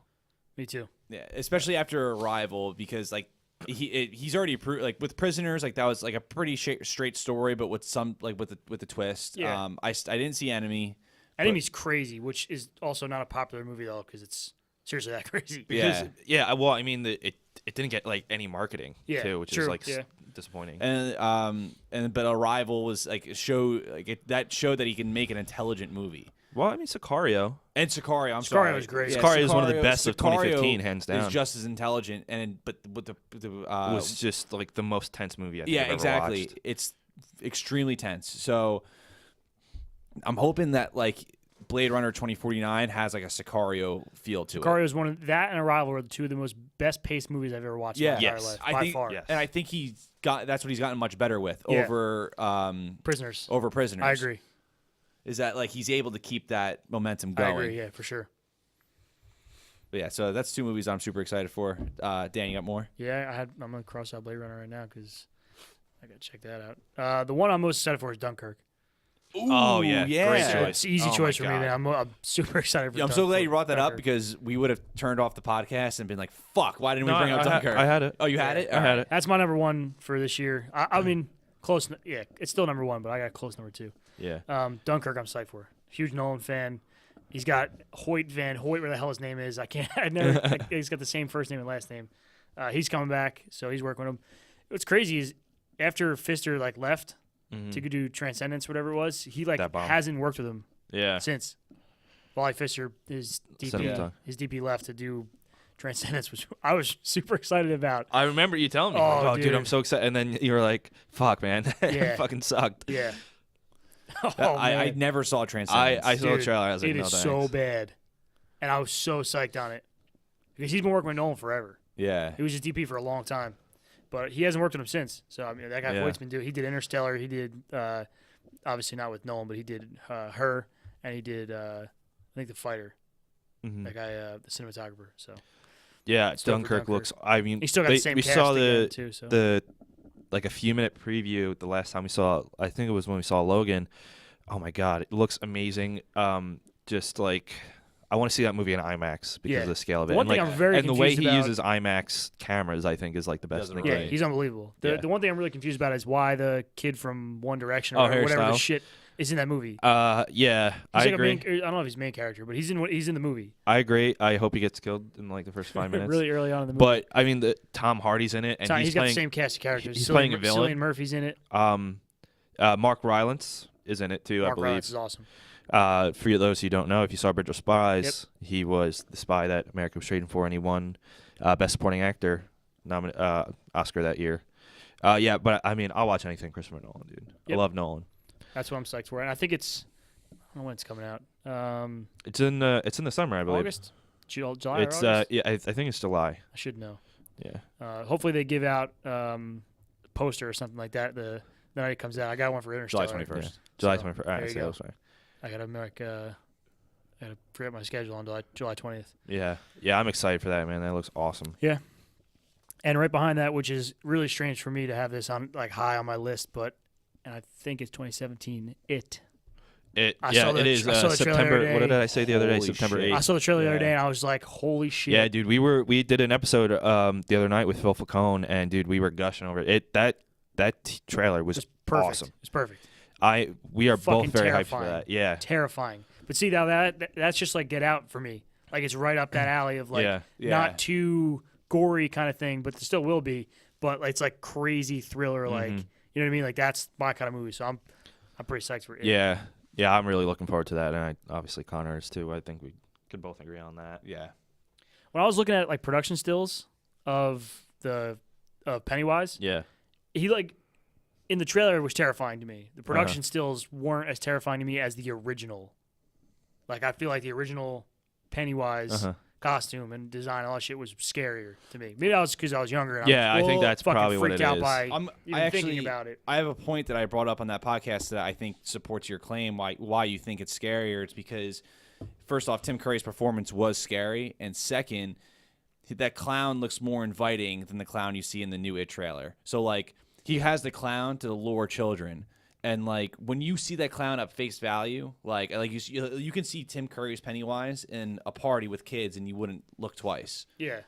Me too. yeah, especially after Arrival because like he's already proved like with Prisoners like that was like a pretty straight story, but with some like with the twist. Yeah. I didn't see Enemy. Enemy's crazy, which is also not a popular movie though, because it's seriously that crazy. Yeah. Well, I mean, it didn't get like any marketing Yeah, too, which true, is like yeah. disappointing. But Arrival was like that showed that he can make an intelligent movie. Well, I mean, Sicario. And Sicario, I'm Sicario sorry. was great. Sicario is one of the best of Sicario 2015, hands down. Is just as intelligent, but with the It was just like the most tense movie I think yeah, I've ever exactly. watched. It's extremely tense. So I'm hoping that like Blade Runner 2049 has like a Sicario feel to it. Sicario is one of that and Arrival are the two of the most best paced movies I've ever watched in my entire Yes. life. I by think, far. yes. and I think that's what he's gotten much better with Yeah. over Prisoners. Prisoners. I agree. Is that like he's able to keep that momentum I going? agree, yeah, for sure. But yeah, so that's 2 movies I'm super excited for. Dan, you got more? Yeah, I'm gonna cross out Blade Runner right now because I gotta check that out. The one I'm most excited for is Dunkirk. Oh, yeah. yeah. Great So choice. it's an easy Oh, choice my for me, God. man. I'm super excited for. Yeah, I'm so glad you brought that up Dunkirk. because we would have turned off the podcast and been like, "Fuck, why didn't we No, bring up Dunkirk?" I had it. Oh, you had it? I had it. That's my number one for this year. I mean, close. Yeah, it's still number one, but I got close number 2. Yeah. Dunkirk, I'm psyched for. Huge Nolan fan. He's got Hoyt Van Hoyt, where the hell his name is. He's got the same first name and last name. He's coming back, so he's working with him. What's crazy is after Pfister left to go do Transcendence, whatever it was, he That bomb. hasn't worked with him Yeah. since. Wally Pfister, his Cinematographer. DP left to do Transcendence, which I was super excited about. I remember you telling me, Oh, like, dude, dude. I'm so excited. And then you were like, fuck, man. Yeah. It fucking sucked. Yeah. Oh, I man. never saw Transcendence. I saw the Dude, trailer. I was like, it no, is thanks. so bad. and I was so psyched on it because he's been working with Nolan forever. Yeah. He was his DP for a long time, but he hasn't worked with him since. So I mean, that guy Voight's been doing. He did Interstellar. He did obviously not with Nolan, but he did Her, and he did I think The Fighter. Mhm. That guy, the cinematographer. So Yeah, Still for Dunkirk Dunkirk. looks. I mean, he still got the same we cast saw again, too. So the like a few minute preview the last time we saw. I think it was when we saw Logan. Oh my God, it looks amazing. Just like I want to see that movie in IMAX because Yeah. of the scale of The it. one And, thing I'm very and the way confused he about- uses IMAX cameras, I think, is like the best Does in it the yeah, right. game. he's unbelievable. The Yeah. the one thing I'm really confused about is why the kid from One Direction Oh, or Harry whatever the Styles? shit is in that movie. Yeah, He's I like agree. I don't know if he's main character, but he's in the movie. I agree. I hope he gets killed in like the first 5 minutes. really early on in the movie. But I mean, Tom Hardy's in it, and He's he's got playing. the same cast of characters. he's Cillian playing a villain. Cillian Murphy's in it. Mark Rylance is in it too, Mark I believe. Rylance is awesome. For those who don't know, if you saw Bridge of Spies, he was the spy that America was trading for, and he won Best Supporting Actor Oscar that year. Yeah, but I mean, I'll watch anything Christopher Nolan, dude. Yep. I love Nolan. That's what I'm psyched for, and I think it's I don't know when it's coming out. It's in the summer, I believe. August, July, It's or August? yeah, I think it's July. I should know. Yeah. Hopefully they give out a poster or something like that the night it comes out. I got one for Interstellar. July 21st. July So, 21st. All there right, you so go. that was fine. I gotta make I gotta forget my schedule on July 20th. Yeah, I'm excited for that, man. That looks awesome. And right behind that, which is really strange for me to have this on like high on my list, and I think it's 2017. It I saw the- is I saw the trailer the September. other What day. did I say the other day? Holy September shit. 8th. I saw the trailer the other Yeah. day, and I was like, "Holy shit!" Yeah, dude, we did an episode the other night with Phil Falcone, and dude, we were gushing over it. That trailer was It's perfect. awesome. It's perfect. We are Fucking both very hyped terrifying. for that. Yeah, Terrifying. But see, now that's just like Get Out for me. Like it's right up that alley of like Yeah. not too gory kind of thing, but there still will be. But it's like crazy thriller, like you know what I mean. Like that's my kind of movie. So I'm pretty psyched for it. yeah. I'm really looking forward to that, and obviously Connor is too. I think we could both agree on that. Yeah. When I was looking at like production stills of Pennywise, Yeah, he like in the trailer was terrifying to me. The production stills weren't as terrifying to me as the original. Like I feel like the original Pennywise costume and design and all that shit was scarier to me. Maybe that was because I was younger. And Yeah, I I was think that's fucking probably what freaked it out is. by I even actually thinking about it. I have a point that I brought up on that podcast that I think supports your claim why you think it's scarier. It's because first off, Tim Curry's performance was scary, and second, that clown looks more inviting than the clown you see in the new It trailer. So like he has the clown to lure children. And like when you see that clown at face value, like you can see Tim Curry's Pennywise in a party with kids, and you wouldn't look twice. Yeah.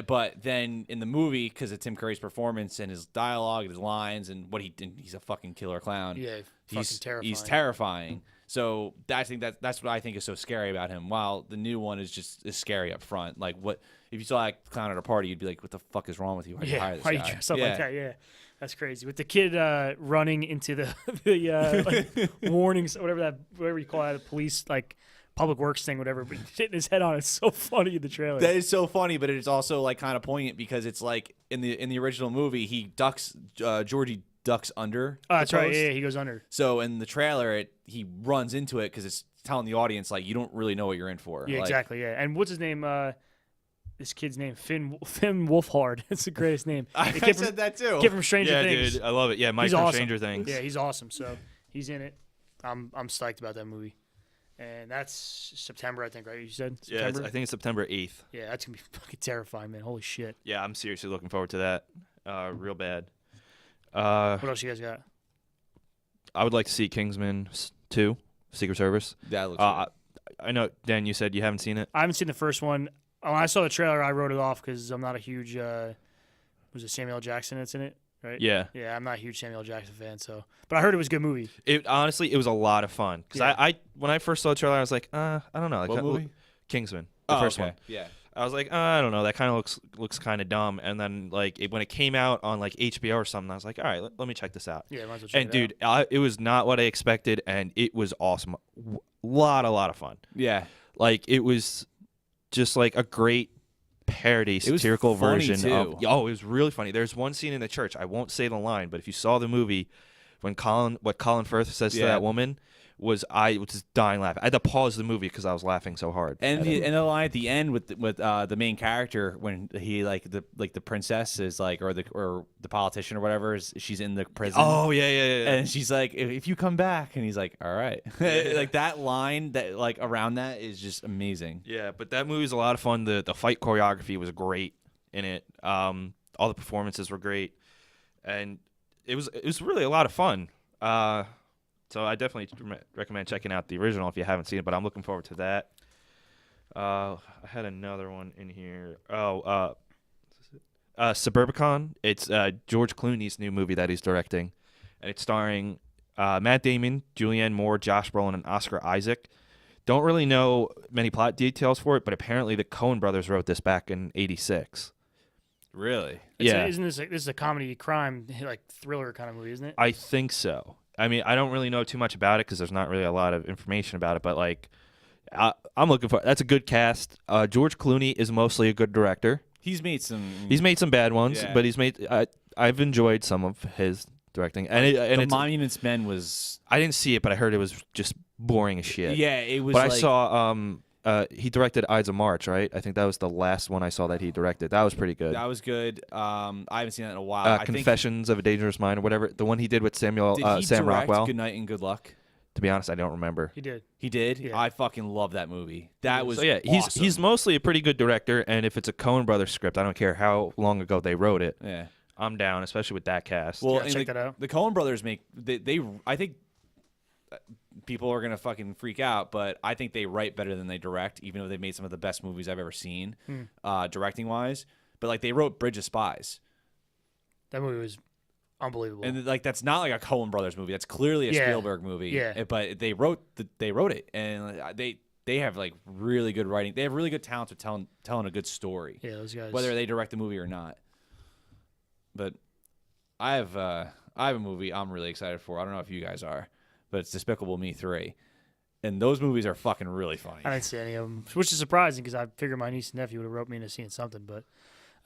But then in the movie, because of Tim Curry's performance and his dialogue and his lines and what he's a fucking killer clown. Yeah, he's fucking terrifying. He's terrifying. So I think that's what I think is so scary about him. While the new one is scary up front. Like what if you saw that clown at a party, you'd be like, "What the fuck is wrong with you? Why you hire this why guy?" you dress up like that? Yeah, that's crazy. With the kid running into the like, warnings, whatever you call that, the police like public works thing, whatever. But hitting his head on it's so funny in the trailer. That is so funny, but it's also like kind of poignant because it's like in the original movie, he ducks Georgie ducks under. Oh, that's the right. post. Yeah, he goes under. So in the trailer, he runs into it because it's telling the audience like you don't really know what you're in for. Yeah, like, exactly. Yeah, and what's his name? This kid's name, Finn Wolfhard. It's the greatest name. I The kid said that too. Kid from Stranger yeah, Things. dude, I love it. Yeah, Mike He's from awesome. Stranger Things. Yeah, he's awesome. So he's in it. I'm psyched about that movie. And that's September, I think, right? You said Yeah, September. I think it's September 8th. Yeah, that's gonna be fucking terrifying, man. Holy shit. Yeah, I'm seriously looking forward to that. Real bad. What else you guys got? I would like to see Kingsman 2, Secret Service. That looks. I know, Dan, you said you haven't seen it. I haven't seen the first one. When I saw the trailer, I wrote it off because I'm not a huge. Was it Samuel L. Jackson that's in it? Right. Yeah. Yeah, I'm not a huge Samuel L. Jackson fan. So, but I heard it was a good movie. It honestly, it was a lot of fun because Yeah. I when I first saw the trailer, I was like, I don't know, like, What movie? Kingsman, the first one. Yeah. I was like, I don't know, that kind of looks kind of dumb. And then like when it came out on like HBO or something, I was like, all right, let me check this out. Yeah, might as well check And it out. dude, it was not what I expected, and it was awesome. Lot of fun. Yeah. Like it was just like a great parody, was satirical funny, version too. of. Oh, it was really funny. There's one scene in the church. I won't say the line, but if you saw the movie, when Colin Firth says to Yeah. that woman, I was just dying laughing. I had to pause the movie because I was laughing so hard. And the line at the end with the main character when he the princess is like or the politician or whatever she's in the prison. Oh yeah. And she's like, if you come back, and he's like, all right. Like that line that like around that is just amazing. Yeah, but that movie's a lot of fun. The fight choreography was great in it. All the performances were great, and it was really a lot of fun. So I definitely recommend checking out the original if you haven't seen it. But I'm looking forward to that. I had another one in here. Suburbicon. It's George Clooney's new movie that he's directing, and it's starring Matt Damon, Julianne Moore, Josh Brolin, and Oscar Isaac. Don't really know many plot details for it, but apparently the Coen brothers wrote this back in '86. Really? Isn't this is a comedy crime like thriller kind of movie, isn't it? I think so. I mean, I don't really know too much about it because there's not really a lot of information about it, but like, I'm looking for. That's a good cast. George Clooney is mostly a good director. He's made some bad ones, yeah. but he's made. I've enjoyed some of his directing, and Monuments Men was. I didn't see it, but I heard it was just boring as shit. Yeah, it was. But I saw. He directed Ides of March, right? I think that was the last one I saw that he directed. That was pretty good. That was good. I haven't seen that in a while. Confessions of a Dangerous Mind or whatever. The one he did with Sam direct Rockwell. Good Night and Good Luck? To be honest, I don't remember. He did. He did? Yeah. I fucking love that movie. That was awesome. He's mostly a pretty good director, and if it's a Coen Brothers script, I don't care how long ago they wrote it. Yeah. I'm down, especially with that cast. Well, Yeah, check that out. The Coen Brothers make they I think people are gonna fucking freak out, but I think they write better than they direct, even though they made some of the best movies I've ever seen, directing wise. But like they wrote Bridge of Spies. That movie was unbelievable. And like that's not like a Coen Brothers movie. That's clearly a Spielberg movie. Yeah. But they wrote it, and they have like really good writing. They have really good talent with telling a good story. Yeah, those guys. Whether they direct the movie or not. But I have a movie I'm really excited for. I don't know if you guys are, but it's Despicable Me 3. And those movies are fucking really funny. I didn't see any of them, which is surprising because I figured my niece and nephew would have wrote me into seeing something, but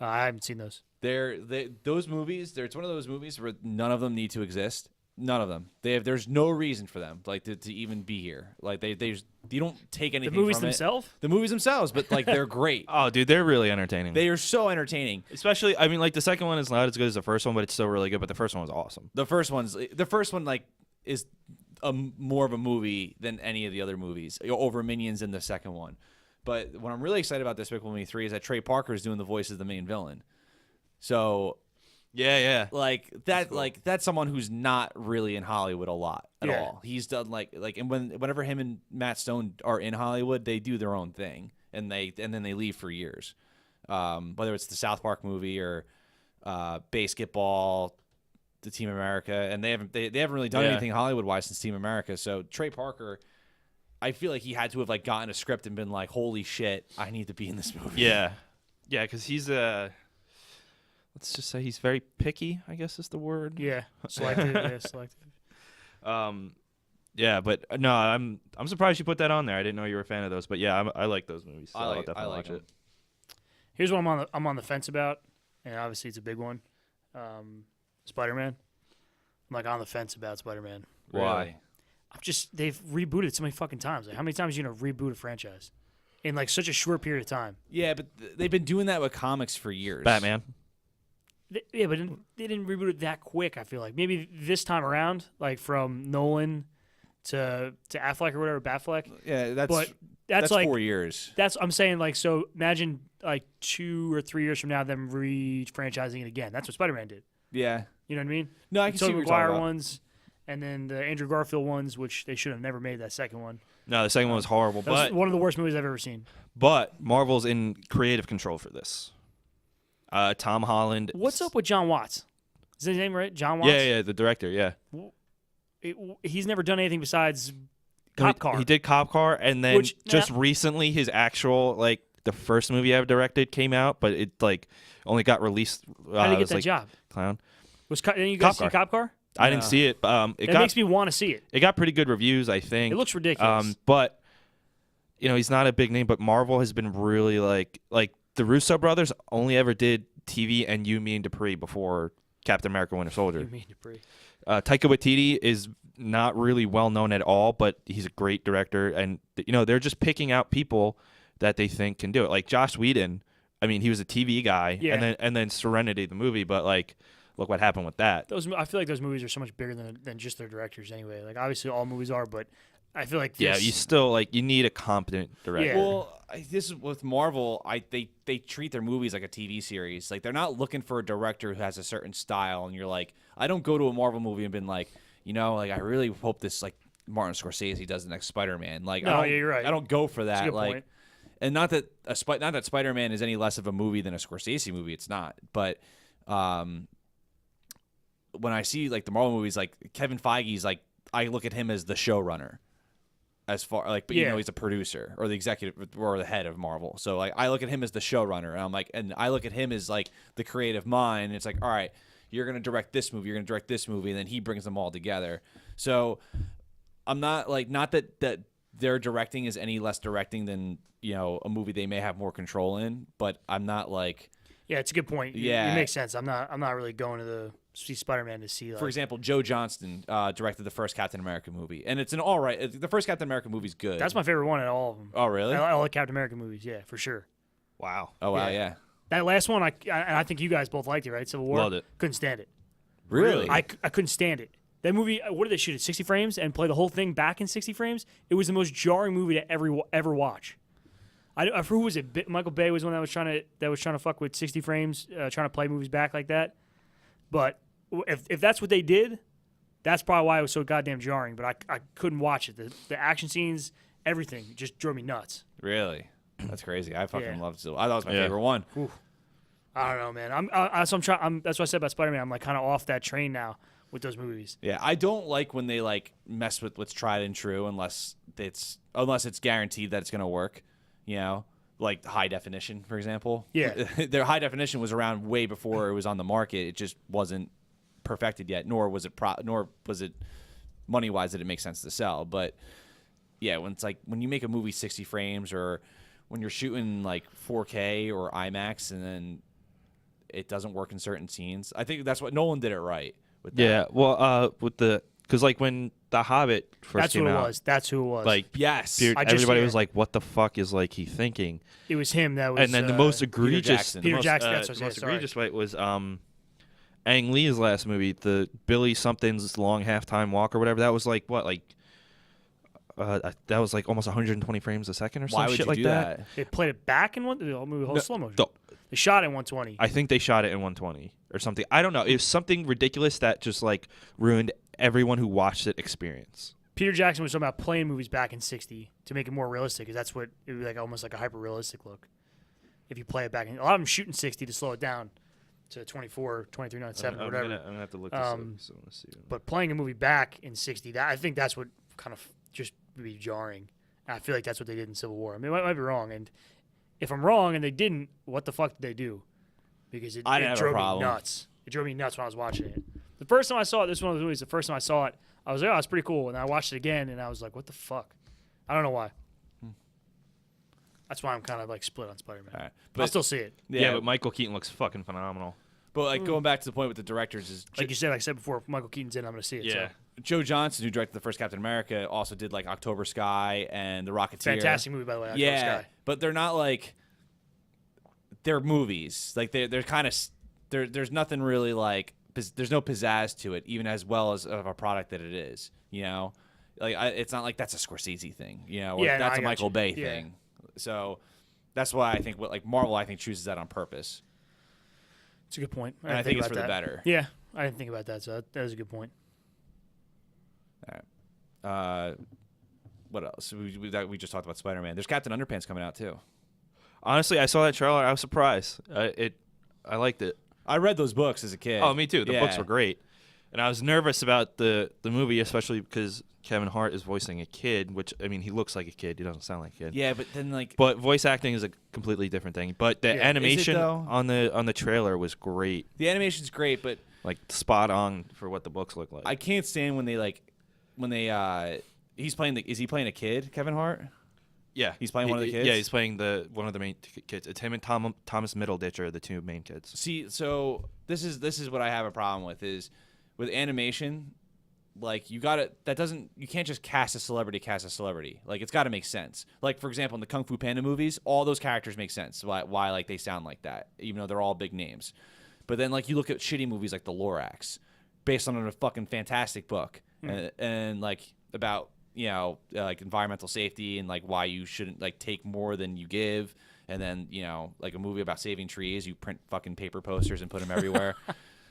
I haven't seen those. Those movies. It's one of those movies where none of them need to exist. None of them. There's no reason for them like to even be here. Like you don't take anything. The movies from themselves. The movies themselves, but like they're great. Oh, dude, they're really entertaining. They are so entertaining. Especially, I mean, like the second one is not as good as the first one, but it's still really good. But the first one was awesome. The first one like is more of a movie than any of the other movies over Minions in the second one. But what I'm really excited about Despicable Me 3 is that Trey Parker is doing the voice of the main villain. So yeah, like that, that's cool. Like that's someone who's not really in Hollywood a lot at Yeah. all. He's done and whenever him and Matt Stone are in Hollywood, they do their own thing and then they leave for years. Whether it's the South Park movie or Basketball, the Team America, and they haven't really done anything Hollywood wise since Team America. So Trey Parker, I feel like he had to have like gotten a script and been like, holy shit, I need to be in this movie. Yeah, because he's let's just say he's very picky, I guess is the word. Yeah, selective. Yeah, selective. Yeah, but no, I'm surprised you put that on there. I didn't know you were a fan of those, but yeah, I like those movies. So I'll definitely watch it. Here's what I'm on the fence about, and obviously it's a big one. Spider-Man. I'm like on the fence about Spider-Man. Why? They've rebooted so many fucking times. Like, how many times are you gonna reboot a franchise in like such a short period of time? Yeah, but they've been doing that with comics for years. Batman. But they didn't reboot it that quick. I feel like maybe this time around, like from Nolan to Affleck or whatever, Batfleck. Yeah, that's like 4 years. I'm saying like so. Imagine like 2 or 3 years from now, them re-franchising it again. That's what Spider-Man did. Yeah, you know what I mean. No, I can see what you're talking Maguire about. ones, and then the Andrew Garfield ones, which they should have never made that second one. No, the second one was horrible, That was but one of the worst movies I've ever seen. But Marvel's in creative control for this. Tom Holland. What's up with John Watts? Is his name right? John Watts? Yeah, the director, yeah. He's never done anything besides Cop Car. He did Cop Car, and then Which, just recently his actual, like, the first movie I ever directed came out, but it, like, only got released. How did he get that like, job? Clown. Didn't you guys see Cop Car? I didn't see it. It makes me want to see it. It got pretty good reviews, I think. It looks ridiculous. But, you know, he's not a big name, but Marvel has been really, like the Russo brothers only ever did TV and You, Me, and Dupree before Captain America Winter Soldier. You mean Dupree. Taika Waititi is not really well known at all, but he's a great director, and they're just picking out people that they think can do it. Like Joss Whedon, I mean, he was a TV guy, Yeah. and then Serenity, the movie, but like, look what happened with that. I feel like those movies are so much bigger than just their directors anyway. Like obviously all movies are, but I feel like Yeah, you still you need a competent director. Yeah. Well, this is with Marvel. They treat their movies like a TV series. Like they're not looking for a director who has a certain style. And you're like, I don't go to a Marvel movie and been like, like I really hope this like Martin Scorsese does the next Spider-Man. Like, No, yeah, you're right. I don't go for That's a that. good Like, point. and not that Spider-Man is any less of a movie than a Scorsese movie. It's not. But when I see like the Marvel movies, like Kevin Feige's, like I look at him as the showrunner. As far like, but Yeah. he's a producer or the executive or the head of Marvel. So like, I look at him as the showrunner, and I'm like, and I look at him as like the creative mind. And it's like, all right, you're gonna direct this movie, you're gonna direct this movie, and then he brings them all together. So I'm not like, not that their directing is any less directing than a movie they may have more control in, but I'm not like. Yeah, it's a good point. Yeah. It makes sense. I'm not really going to see Spider-Man to see. Like, For example, Joe Johnston directed the first Captain America movie, and it's an all right. The first Captain America movie's good. that's my favorite one in all of them. Oh, really? I like Captain America movies. Yeah, for sure. Wow. Oh, wow, Yeah. yeah. That last one, I think you guys both liked it, right? Civil War. Loved it. Couldn't stand it. Really? I couldn't stand it. That movie, what did they shoot at 60 frames and play the whole thing back in 60 frames? It was the most jarring movie to ever watch. I forgot who was it? Michael Bay was one that was trying to fuck with 60 frames, trying to play movies back like that. But if that's what they did, that's probably why it was so goddamn jarring. But I couldn't watch it. The action scenes, everything just drove me nuts. Really? That's crazy. I fucking Yeah. loved it. I thought it was my Yeah. favorite one. I don't know, man. That's what I said about Spider-Man. I'm like kind of off that train now with those movies. Yeah, I don't like when they like mess with what's tried and true unless it's guaranteed that it's gonna work. Like high definition, for example. Yeah. Their high definition was around way before it was on the market. It just wasn't perfected yet, nor was it money wise that it makes sense to sell. But yeah, when it's like when you make a movie 60 frames or when you're shooting like 4K or IMAX and then it doesn't work in certain scenes, I think that's what Nolan did it right with that. Yeah. Well, because like when The Hobbit first That's came what it out, was. That's who it was. like Yes. everybody was like, "What the fuck is like he thinking?" it was him that was. And then the most egregious, Jackson. Peter most, Jackson, that's what I the said, most sorry. egregious fight was Ang Lee's last movie, the Billy something's long halftime walk or whatever. That was like what, like that was like almost 120 frames a second or some Why would shit you like do that. that? They played it back in one. The whole slow motion. No. They shot it in 120. I think they shot it in 120 or something. I don't know. It was something ridiculous that just like ruined everyone who watched it experience. Peter Jackson was talking about playing movies back in 60 to make it more realistic, because that's what it was like, almost like a hyper realistic look. If you play it back, a lot of them shoot in 60 to slow it down to 24, 23.97, whatever. I'm gonna have to look this up. So let's see. But playing a movie back in 60, I think that's what kind of just would be jarring. And I feel like that's what they did in Civil War. I mean, I might be wrong. And if I'm wrong and they didn't, what the fuck did they do? Because it I didn't have a drove me problem. nuts. It drove me nuts when I was watching it. The first time I saw it, this was one of those movies, the first time I saw it, I was like, oh, it's pretty cool. And I watched it again, and I was like, what the fuck? I don't know why. That's why I'm kind of like split on Spider-Man. All right. I'll still see it. Yeah, but Michael Keaton looks fucking phenomenal. But like going back to the point with the directors is Like you said, like I said before, if Michael Keaton's in, I'm going to see it. Yeah. So. Joe Johnston, who directed the first Captain America, also did like October Sky and The Rocketeer. Fantastic movie, by the way. October Yeah, Sky. but they're not like they're movies. Like they're kind of there's nothing really like there's no pizzazz to it, even as well as of a product that it is. Like it's not like that's a Scorsese thing. Or Yeah, no, that's I a got Michael you. Bay Yeah. thing. So that's why I think like Marvel, I think chooses that on purpose, It's a good point. and I didn't think it's about for the that. better. Yeah, I didn't think about that, so that is a good point. What else? We just talked about Spider-Man. There's Captain Underpants coming out too. Honestly, I saw that trailer. I was surprised. I liked it. I read those books as a kid. Oh, me too. The books Yeah. were great, and I was nervous about the movie, especially because Kevin Hart is voicing a kid. Which I mean, he looks like a kid. He doesn't sound like a kid. Yeah, but then like But voice acting is a completely different thing. But the Yeah. Is it, animation though? on the trailer was great. the animation's great, but Like spot on for what the books look like. I can't stand when they he's playing is he playing a kid, Kevin Hart? yeah, he's playing one of the kids? Yeah, he's playing one of the main kids. It's him and Thomas Middleditch are the two main kids. See, so this is what I have a problem with is with animation, like you can't just cast a celebrity. Like it's got to make sense. Like for example, in the Kung Fu Panda movies, all those characters make sense. Why like they sound like that, even though they're all big names. But then like you look at shitty movies like The Lorax, based on a fucking fantastic book, and like about like environmental safety and like why you shouldn't like take more than you give. And then, like a movie about saving trees, you print fucking paper posters and put them everywhere.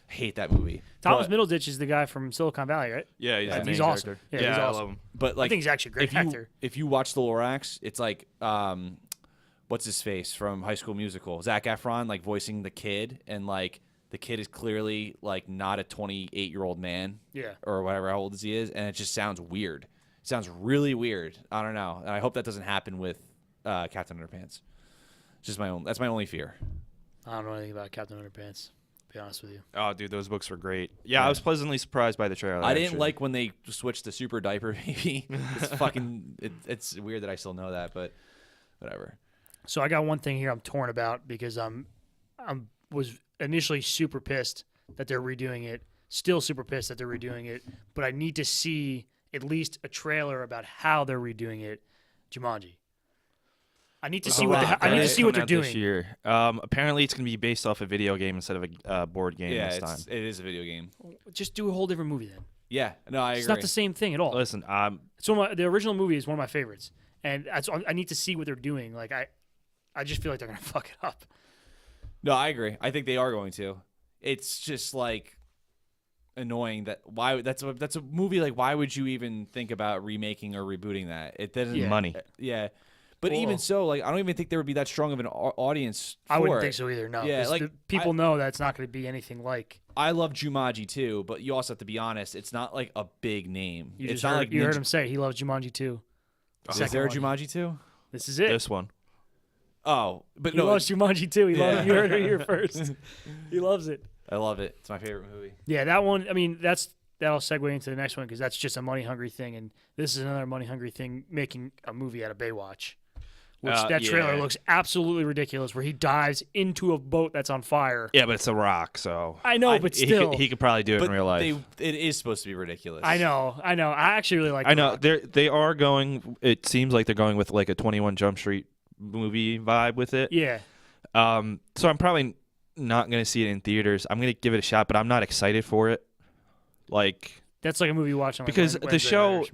Hate that movie. Thomas Middleditch is the guy from Silicon Valley, right? Yeah, he's, the main he's awesome. character. Yeah, he's I awesome. love him. But like, I think he's actually a great actor. If you watch The Lorax, it's like, what's his face from High School Musical? Zac Efron, like voicing the kid, and like the kid is clearly like not a 28-year-old man, or whatever how old he is, and it just sounds weird. It sounds really weird. I don't know, and I hope that doesn't happen with Captain Underpants. That's my only fear. I don't know anything about Captain Underpants, to be honest with you. Oh, dude, those books were great. Yeah, I was pleasantly surprised by the trailer. I didn't like when they switched to Super Diaper Baby. It's fucking. It's weird that I still know that, but whatever. So I got one thing here I'm torn about because I was initially super pissed that they're redoing it. Still super pissed that they're redoing it, but I need to see at least a trailer about how they're redoing it. Jumanji. I need to see what they're doing. This year. Apparently, it's going to be based off a video game instead of a board game this time. It is a video game. Just do a whole different movie then. Yeah, no, I agree. It's not the same thing at all. Listen, it's the original movie is one of my favorites, and I need to see what they're doing. Like I just feel like they're going to fuck it up. No, I agree. I think they are going to. It's just like annoying that's a movie. Like, why would you even think about remaking or rebooting that? It doesn't money. Yeah. But even so, like I don't even think there would be that strong of an audience for I wouldn't it. think so either. No, yeah, like people know that it's not going to be anything like. I love Jumanji too, but you also have to be honest. It's not like a big name. You heard him say he loves Jumanji too. Is there a Jumanji too? This is it. This one. Oh, but he loves Jumanji too. You heard it here first. He loves it. I love it. It's my favorite movie. Yeah, that one. I mean, that'll segue into the next one because that's just a money hungry thing, and this is another money hungry thing making a movie out of Baywatch. Which that trailer looks absolutely ridiculous, where he dives into a boat that's on fire. Yeah, but it's a rock, so I know, but still, he could probably do it in real life. It is supposed to be ridiculous. I know. I actually really like. I know they are going. It seems like they're going with like a 21 Jump Street movie vibe with it. Yeah. So I'm probably not going to see it in theaters. I'm going to give it a shot, but I'm not excited for it. Like that's like a movie watching because the show.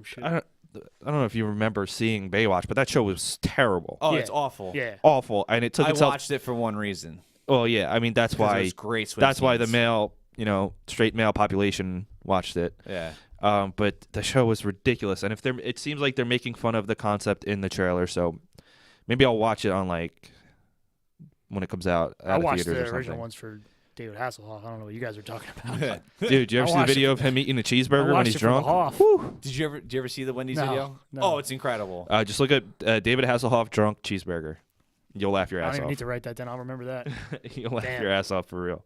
I don't know if you remember seeing Baywatch, but that show was terrible. Oh, it's awful. Yeah, awful, and it took. I watched it for one reason. Well, yeah, I mean that's why. It was great. That's why the male, straight male population watched it. Yeah. But the show was ridiculous, and it seems like they're making fun of the concept in the trailer, so maybe I'll watch it on like when it comes out. I watched the original ones for David Hasselhoff. I don't know what you guys are talking about. Dude, did you ever see the video of him eating a cheeseburger when he's drunk? Did you ever see the Wendy's video? No. Oh, it's incredible. Just look at David Hasselhoff drunk cheeseburger. You'll laugh your ass off. I don't even need to write that down. I'll remember that. You'll laugh your ass off for real.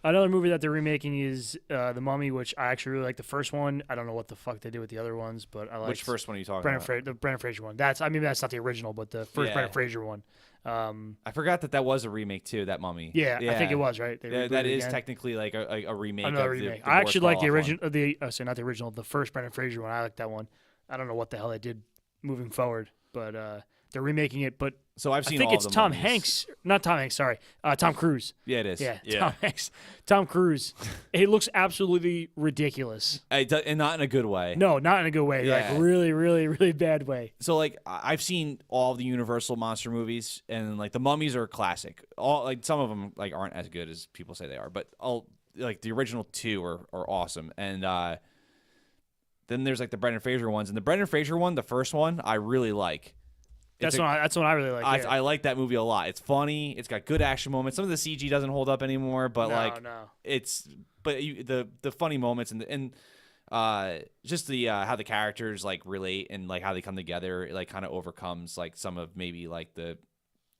Another movie that they're remaking is The Mummy, which I actually really like the first one. I don't know what the fuck they did with the other ones, but I like. Which first one are you talking about? The Brendan Fraser one. That's not the original, but the first Brendan Fraser one. I forgot that was a remake too. That Mummy. Yeah, I think it was right. That is technically like a remake. Another remake. I actually like the original. Not the original. The first Brendan Fraser one. I like that one. I don't know what the hell they did moving forward, but they're remaking it. But so I've seen. I think it's Tom Hanks. Not Tom Hanks. Sorry, Tom Cruise. Yeah, it is. Yeah. Tom Hanks. Tom Cruise. It looks absolutely ridiculous. And not in a good way. No, not in a good way. Yeah. Like really, really, really bad way. So like I've seen all the Universal monster movies, and like the Mummies are classic. All like some of them like aren't as good as people say they are, but all like the original two are awesome. And then there's like the Brendan Fraser ones, and the Brendan Fraser one, the first one, I really like. That's what I really like. I like that movie a lot. It's funny. It's got good action moments. Some of the CG doesn't hold up anymore, but the funny moments and just the how the characters like relate and like how they come together, it like kind of overcomes like some of maybe like the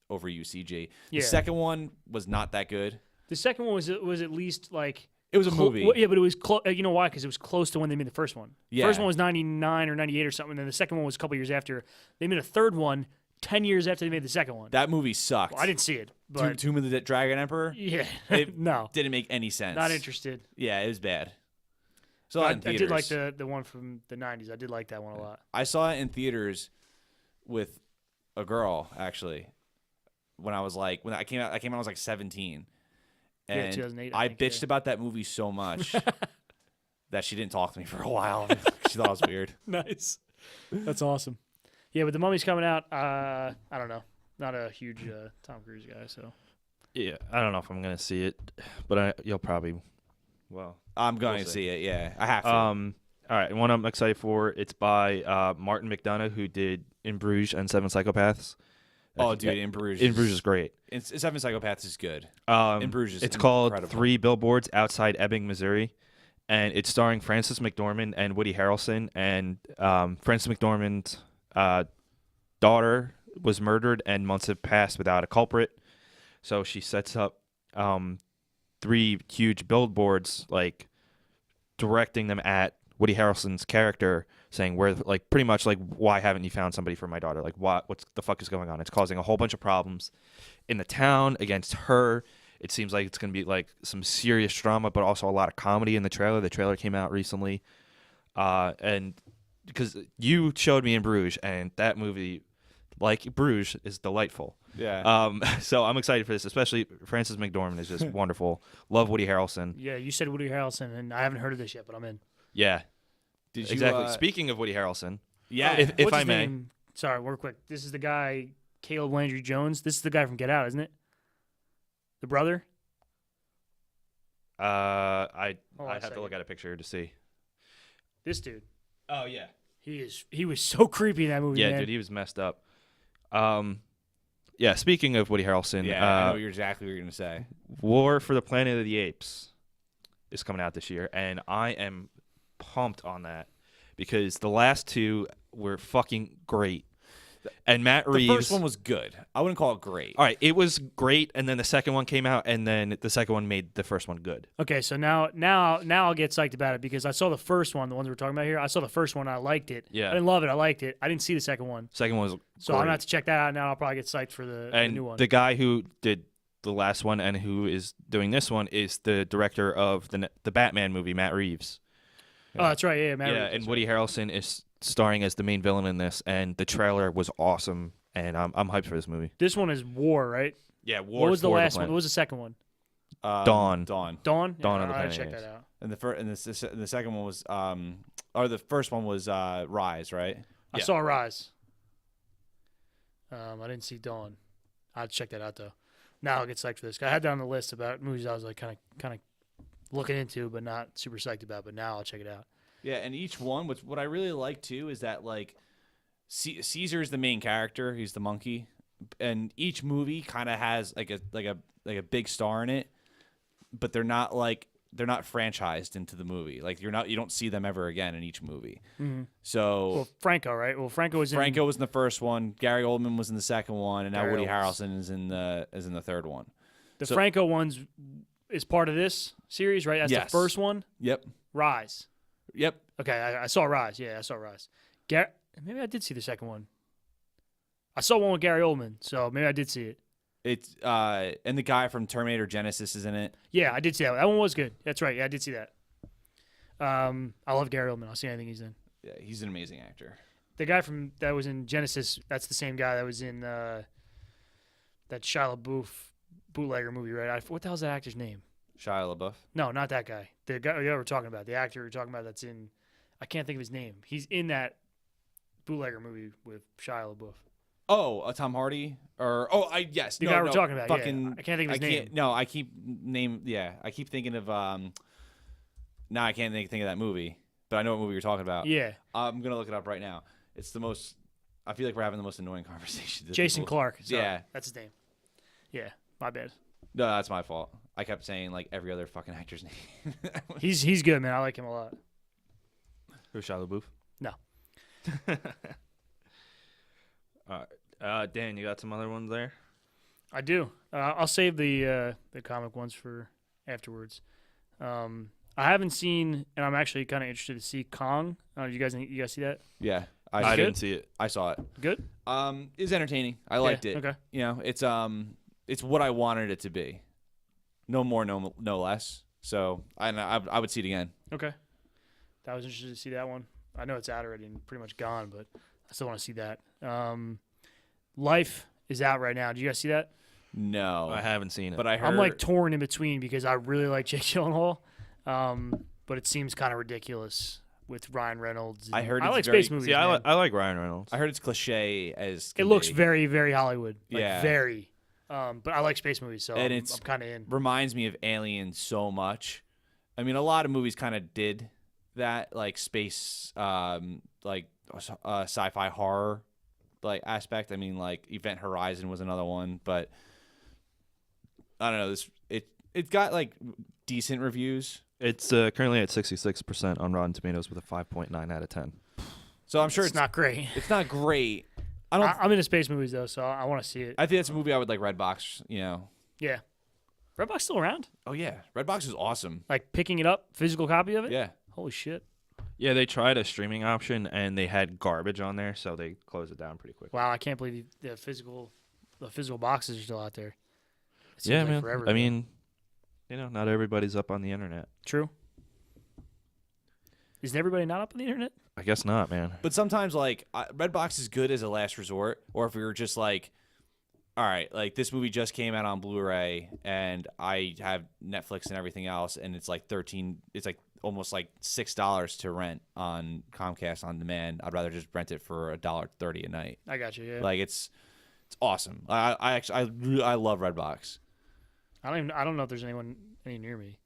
overused CG. The second one was not that good. The second one was at least like. It was a movie. Yeah, but it was close. You know why? Because it was close to when they made the first one. Yeah. The first one was 99 or 98 or something, and then the second one was a couple years after. They made a third one 10 years after they made the second one. That movie sucked. Well, I didn't see it. But Tomb of the Dragon Emperor? Yeah. It no. Didn't make any sense. Not interested. Yeah, it was bad. Saw it in I theaters. did like the one from the 90s. I did like that one a lot. I saw it in theaters with a girl actually. When I came out, I was like 17, Yeah, and 2008, I think, bitched yeah. about that movie so much that she didn't talk to me for a while. She thought it was weird. Nice. That's awesome. Yeah, but the Mummy's coming out. I don't know. Not a huge Tom Cruise guy, so. Yeah, I don't know if I'm gonna see it, but you'll probably. Well, I'm going We'll to see. see it. Yeah, I have to. all right, one I'm excited for. It's by Martin McDonough, who did In Bruges and Seven Psychopaths. Oh, dude, In Bruges. In Bruges is great. Seven Psychopaths is good. In Bruges is It's called incredible. 3 Billboards Outside Ebbing, Missouri, and it's starring Frances McDormand and Woody Harrelson. And Frances McDormand's daughter was murdered, and months have passed without a culprit. So she sets up 3 huge billboards, like directing them at Woody Harrelson's character, saying where, like, pretty much like, why haven't you found somebody for my daughter? Like, what's the fuck is going on? It's causing a whole bunch of problems in the town against her. It seems like it's going to be like some serious drama, but also a lot of comedy in the trailer. The trailer came out recently, and because you showed me In Bruges, and that movie, like Bruges, is delightful. Yeah. So I'm excited for this, especially Frances McDormand is just wonderful. Love Woody Harrelson. Yeah, you said Woody Harrelson, and I haven't heard of this yet, but I'm in. Yeah, Did you, exactly. Speaking of Woody Harrelson, Yeah. if What's I his may, name? Sorry, real quick. This is the guy, Caleb Landry Jones. This is the guy from Get Out, isn't it? The brother? I'd Hold on a have to look second. at a picture to see. This dude. Oh yeah, He was so creepy in that movie, yeah, man. dude, he was messed up. Yeah. Speaking of Woody Harrelson, yeah, I know exactly what you're going to say. War for the Planet of the Apes is coming out this year, and I am pumped on that because the last 2 were fucking great. And Matt Reeves. The first one was good. I wouldn't call it great. all right, it was great, and then the second one came out, and then the second one made the first one good. Okay, so now I'll get psyched about it because I saw the first one, the ones we're talking about here. I saw the first one, I liked it. Yeah. I didn't love it, I liked it. I didn't see the second one. Second one was So great. I'm gonna have to check that out now. I'll probably get psyched for the and new one. the guy who did the last one and who is doing this one is the director of the Batman movie, Matt Reeves. Oh, that's right, yeah, Matt Yeah, Reeves, and that's Woody Harrelson is starring as the main villain in this, and the trailer was awesome, and I'm hyped for this movie. right. This one is War, right? Yeah, War. What was the for last one? Planet. What was the second one? Dawn. Dawn? Dawn Yeah, of the I'll Planet check of the that Apes. out. And the second one was or the first one was Rise, right? I Yeah. saw Rise. I didn't see Dawn. I'll check that out though. Now I'll get psyched for this. I had that on the list about movies I was like kind of looking into, but not super psyched about. But now I'll check it out. Yeah, and each one, what I really like too is that like Caesar is the main character. He's the monkey, and each movie kind of has like a big star in it, but they're not franchised into the movie. Like you don't see them ever again in each movie. Mm-hmm. So Well, Franco, right? Well, Franco was in. Franco was in the first one. Gary Oldman was in the second one, and now Gary Woody Oldman. Harrelson is in the third one. The so- Franco ones is part of this series, right? That's Yes. the first one. Yep. Rise. Yep. Okay, I saw Rise. Yeah, I saw Rise. Maybe I did see the second one. I saw one with Gary Oldman, so maybe I did see it. It's and the guy from Terminator Genesis is in it. Yeah, I did see that. That one was good. That's right. Yeah, I did see that. I love Gary Oldman. I'll see anything he's in. Yeah, he's an amazing actor. The guy that was in Genesis, that's the same guy that was in that Shia LaBeouf bootlegger movie, right? What the hell's that actor's name? Shia LaBeouf. No, not that guy. The guy we're talking about, the actor we're talking about that's in, I can't think of his name. He's in that bootlegger movie with Shia LaBeouf. Oh, Tom Hardy yes. The no, guy no, we're talking about, Fucking, yeah. I can't think of his name. No, I keep I keep thinking of now I can't think of that movie, but I know what movie you're talking about. Yeah, I'm gonna look it up right now. It's the most. I feel like we're having the most annoying conversation. to Jason people. Clarke. Sorry, Yeah. that's his name. Yeah, my bad. No, that's my fault. I kept saying like every other fucking actor's name. He's good, man. I like him a lot. Who's Shia LaBeouf? No. All right. Dan, you got some other ones there? I do. I'll save the comic ones for afterwards. I haven't seen, and I'm actually kind of interested to see Kong. You guys see that? Yeah, I good? didn't see it. I saw it. Good. It's entertaining. I liked Yeah, it. okay. You know, it's what I wanted it to be. No more, no less. So I would see it again. Okay. That was interested to see that one. I know it's out already and pretty much gone, but I still want to see that. Life is out right now. Did you guys see that? No, I haven't seen it. but I heard I'm like torn in between because I really like Jake Gyllenhaal, but it seems kind of ridiculous with Ryan Reynolds. I heard I it's like very- space movies. See, man. I like Ryan Reynolds. I heard it's cliche as It can looks be. very, very Hollywood. Like, Yeah. very. But I like space movies, so And I'm it's kind of in. reminds me of Alien so much. I mean, a lot of movies kind of did that, like space, like sci-fi horror, like aspect. I mean, like Event Horizon was another one, but I don't know. It got like decent reviews, It's currently at 66% on Rotten Tomatoes with a 5.9 out of 10. so I'm sure It's not great. it's not great. I don't. I'm into space movies though, so I want to see it. I think that's a movie I would like Redbox. You know. Yeah. Redbox still around? Oh yeah, Redbox is awesome. Like picking it up, physical copy of it? Yeah. Holy shit! Yeah, they tried a streaming option and they had garbage on there, so they closed it down pretty quick. Wow, I can't believe the physical boxes are still out there. It seems Yeah, like man. forever I ago. mean, not everybody's up on the internet. True. Isn't everybody not up on the internet? I guess not, man. But sometimes, like, Redbox is good as a last resort, or if we were just like, all right, like this movie just came out on Blu-ray, and I have Netflix and everything else, and it's like it's like almost like $6 to rent on Comcast on demand. I'd rather just rent it for $1.30 a night. I got you. Yeah. Like it's awesome. I love Redbox. I don't know if there's anyone any near me.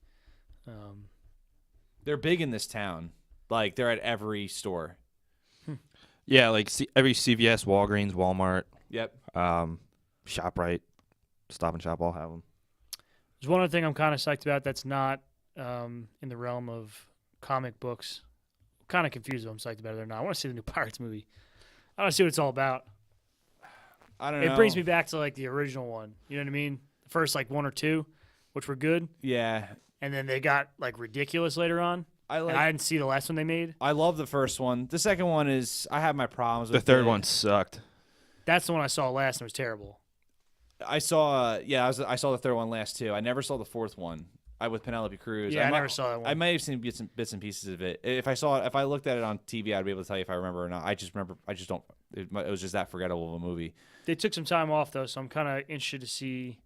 They're big in this town. Like they're at every store. Yeah, like every CVS, Walgreens, Walmart, Yep. ShopRite, Stop and Shop all have them. There's one other thing I'm kind of psyched about that's not in the realm of comic books. I'm kind of confused if I'm psyched about it or not. I want to see the new Pirates movie. I want to see what it's all about. I don't know. It brings me back to like the original one. You know what I mean? The first like one or two, which were good, Yeah. and then they got like ridiculous later on. I And I didn't see the last one they made. I love the first one. The second one is I have my problems The with third it. one sucked. That's the one I saw last, and it was terrible. I saw I saw the third one last too. I never saw the fourth one. With Penelope Cruz. Yeah, I never saw that one. I may have seen bits and pieces of it. If I looked at it on TV, I'd be able to tell you if I remember or not. I just don't. It was just that forgettable of a movie. They took some time off though, so I'm kind of interested to see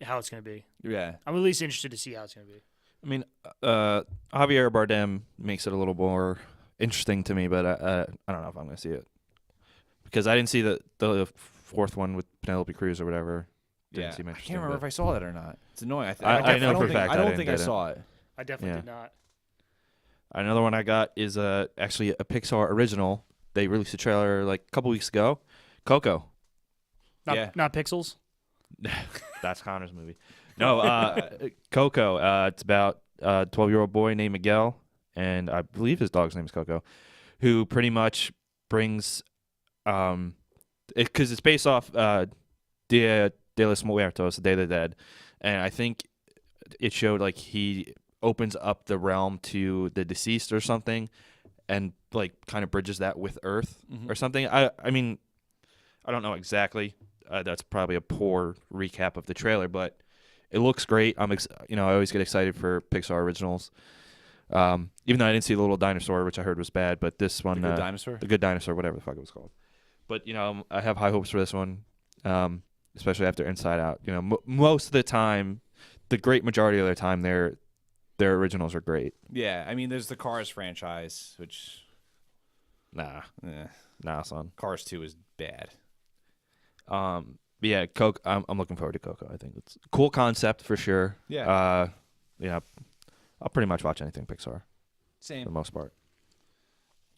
how it's going to be. Yeah. I'm at least interested to see how it's going to be. I mean, Javier Bardem makes it a little more interesting to me, but I don't know if I'm going to see it because I didn't see the fourth one with Penelope Cruz or whatever. Didn't seem I interesting, can't remember but- if I saw that or not. It's annoying. I know for a fact I I don't didn't think I get it. saw it. I definitely Yeah. did not. Another one I got is actually a Pixar original. They released a trailer like a couple weeks ago. Coco. Not Pixels. That's Connor's movie. No, Coco. It's about a 12-year-old boy named Miguel, and I believe his dog's name is Coco, who pretty much brings, because it's based off Dia de los Muertos, the Day of the Dead, and I think it showed like he opens up the realm to the deceased or something, and like kind of bridges that with Earth or something. I mean, I don't know exactly. That's probably a poor recap of the trailer, but it looks great. I always get excited for Pixar originals. Even though I didn't see the little dinosaur, which I heard was bad, but this one, The Good Dinosaur? the Good Dinosaur, whatever the fuck it was called. But I have high hopes for this one, especially after Inside Out. Most of the time, the great majority of their time, their originals are great. Yeah. I mean, there's the Cars franchise, which Nah, son. Cars 2 is bad. But yeah, Coco. I'm looking forward to Coco. I think it's a cool concept for sure. Yeah. I'll pretty much watch anything Pixar for Same. the most part.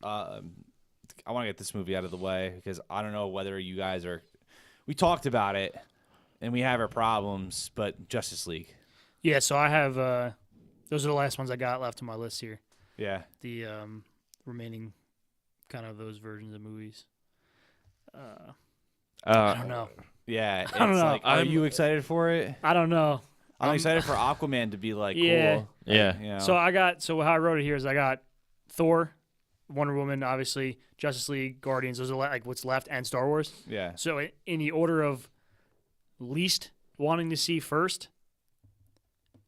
I want to get this movie out of the way because I don't know whether you guys are. We talked about it, and we have our problems, but Justice League. Yeah, so I have those are the last ones I got left on my list here. Yeah. The remaining kind of those versions of movies. I don't know. Yeah. It's don't know. like, are you excited for it? I don't know. I'm excited for Aquaman to be like Yeah. cool. Yeah. You know. So how I wrote it here is I got Thor, Wonder Woman, obviously, Justice League, Guardians. Those are like what's left, and Star Wars. Yeah. So in the order of least wanting to see first,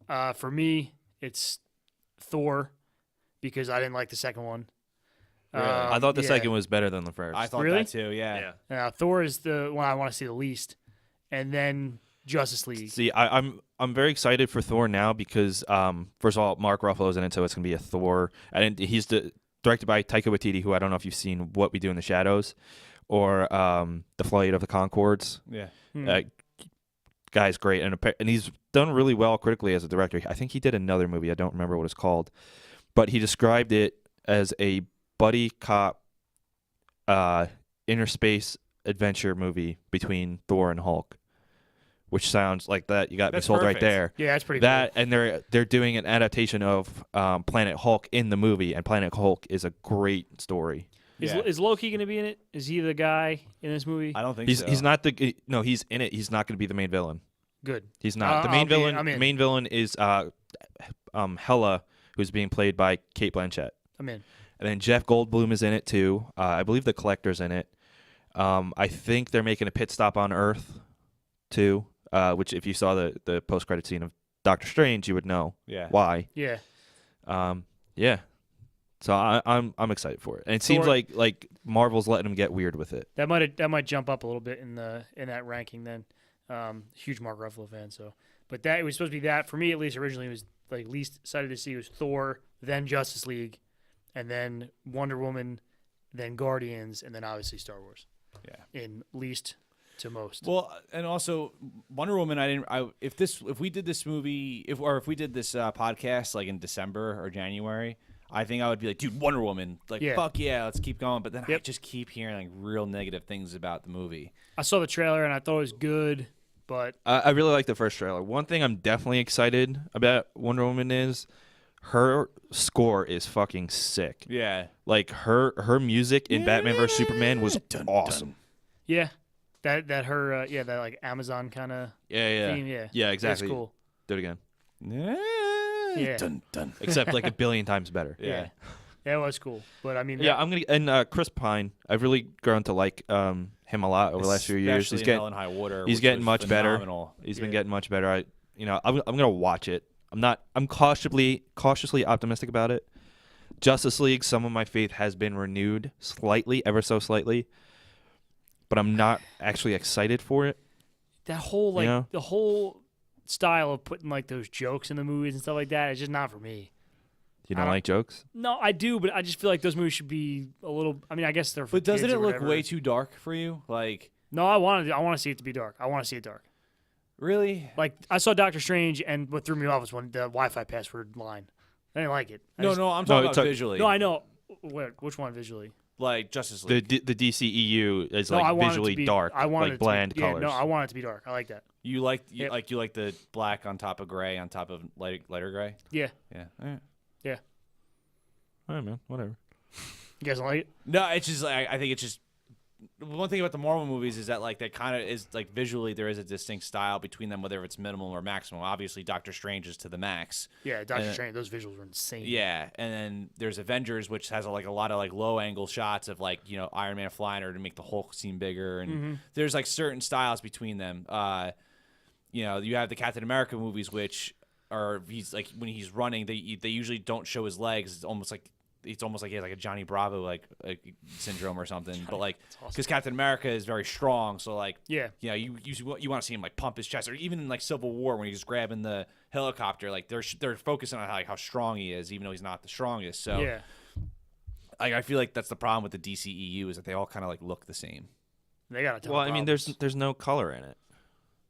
for me, it's Thor, because I didn't like the second one. Really? I thought the yeah. second was better than the first. I thought Really? that too. Yeah. Thor is the one I want to see the least, and then Justice League. See, I'm very excited for Thor now because first of all, Mark Ruffalo's in it, so it's gonna be a Thor, and he's directed by Taika Waititi, who I don't know if you've seen What We Do in the Shadows, or The Flight of the Conchords. Yeah. Guy's great, and he's done really well critically as a director. I think he did another movie. I don't remember what it's called, but he described it as a buddy cop, inner space adventure movie between Thor and Hulk, which sounds like that. You got me That's sold right perfect. there. Yeah, that's pretty That and they're doing an adaptation of Planet Hulk in the movie, and Planet Hulk is a great story. Is, Yeah. is Loki going to be in it? Is he the guy in this movie? I don't think He's so. he's not the no. He's in it. He's not going to be the main villain. Good. He's not the I'll main be in. villain. I'm in. The main villain is Hela, who's being played by Kate Blanchett. I'm in. And then Jeff Goldblum is in it too. I believe the Collector's in it. I think they're making a pit stop on Earth too. Which if you saw the post credit scene of Doctor Strange, you would know Yeah. why. Yeah. Yeah. So I'm excited for it. And it seems Thor- like Marvel's letting them get weird with it. That might jump up a little bit in that ranking then. Huge Mark Ruffalo fan, so. But that it was supposed to be that for me at least originally it was like least excited to see was Thor, then Justice League, and then Wonder Woman, then Guardians, and then obviously Star Wars. Yeah. In least to most. Well, and also Wonder Woman. If we did this movie, if we did this podcast like in December or January, I think I would be like, dude, Wonder Woman, like, Yeah. fuck yeah, let's keep going. But then I Yep. just keep hearing like real negative things about the movie. I saw the trailer and I thought it was good, but I really like the first trailer. One thing I'm definitely excited about Wonder Woman is her score is fucking sick. Yeah. Like her music in Batman vs Superman was awesome. yeah, that her that like Amazon kind of Yeah, theme, yeah, yeah, exactly. That's cool. Do it again. Yeah. Dun, dun. Except like a billion times better. Yeah. Yeah, it was cool. But I mean, Yeah, I'm gonna and Chris Pine. I've really grown to like him a lot over the last few years. Especially He's in getting Hell and High Water. he's which getting was much better. phenomenal. He's been Yeah. getting much better. I'm gonna watch it. I'm cautiously optimistic about it. Justice League, some of my faith has been renewed slightly, ever so slightly, but I'm not actually excited for it. that whole like You know? the whole style of putting like those jokes in the movies and stuff like that is just not for me. You I don't don't- like jokes? No, I do, but I just feel like those movies should be a little. I mean, I guess they're. For But doesn't kids it or look whatever. way too dark for you? Like, No, I want to see it to be dark. I want to see it dark. really? Like I saw Doctor Strange, and what threw me off was when the Wi-Fi password line. I didn't like it. I'm No, I'm talking about it's a- visually. No, I know. Which one visually? Like Justice The League. the DCEU is No, I like want it to visually be dark, I want like it to bland be, colors. Yeah, no, I want it to be dark. I like that. You like Yep. you like the black on top of gray on top of lighter gray? Yeah, Yeah. All right. All right, man. Whatever. you guys don't like it? No, it's just like I think it's just one thing about the Marvel movies is that like that kind of is like visually there is a distinct style between them, whether it's minimal or maximum. Obviously, Doctor Strange is to the max. Yeah, Doctor Uh, Strange. Those visuals were insane. Yeah, and then there's Avengers, which has like a lot of like low angle shots of like Iron Man flying or to make the Hulk seem bigger, and there's like certain styles between them. You have the Captain America movies, which are he's like when he's running, they usually don't show his legs. It's almost like he has like a Johnny Bravo like syndrome or something. But like awesome. because Captain America is very strong, so like Yeah. you want to see him like pump his chest, or even in like Civil War when he's grabbing the helicopter, like they're focusing on how strong he is, even though he's not the strongest. So Yeah. I feel like that's the problem with the DCEU is that they all kind of like look the same. They got a ton Well, of I mean, problems. there's no color in it.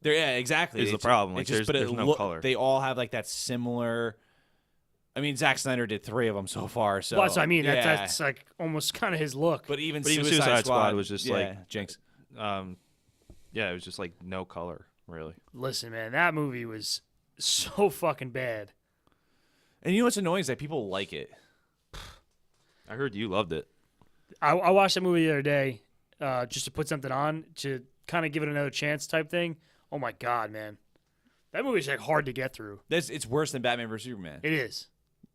Yeah, exactly. Is the It's- problem. Like, it's just- there's no color. They all have like that similar. I mean, Zack Snyder did 3 of them so far. So Well, that's what I mean. Yeah. That's like almost kind of his look. But even But even Suicide, Suicide Squad was just yeah, like- Jinx. Yeah, it was just like no color, really. Listen, man, that movie was so fucking bad. And you know what's annoying is that people like it. I heard you loved it. I watched that movie the other day just to put something on to kind of give it another chance type thing. Oh my god, man, that movie's like hard to get through. It's worse than Batman vs Superman. It is.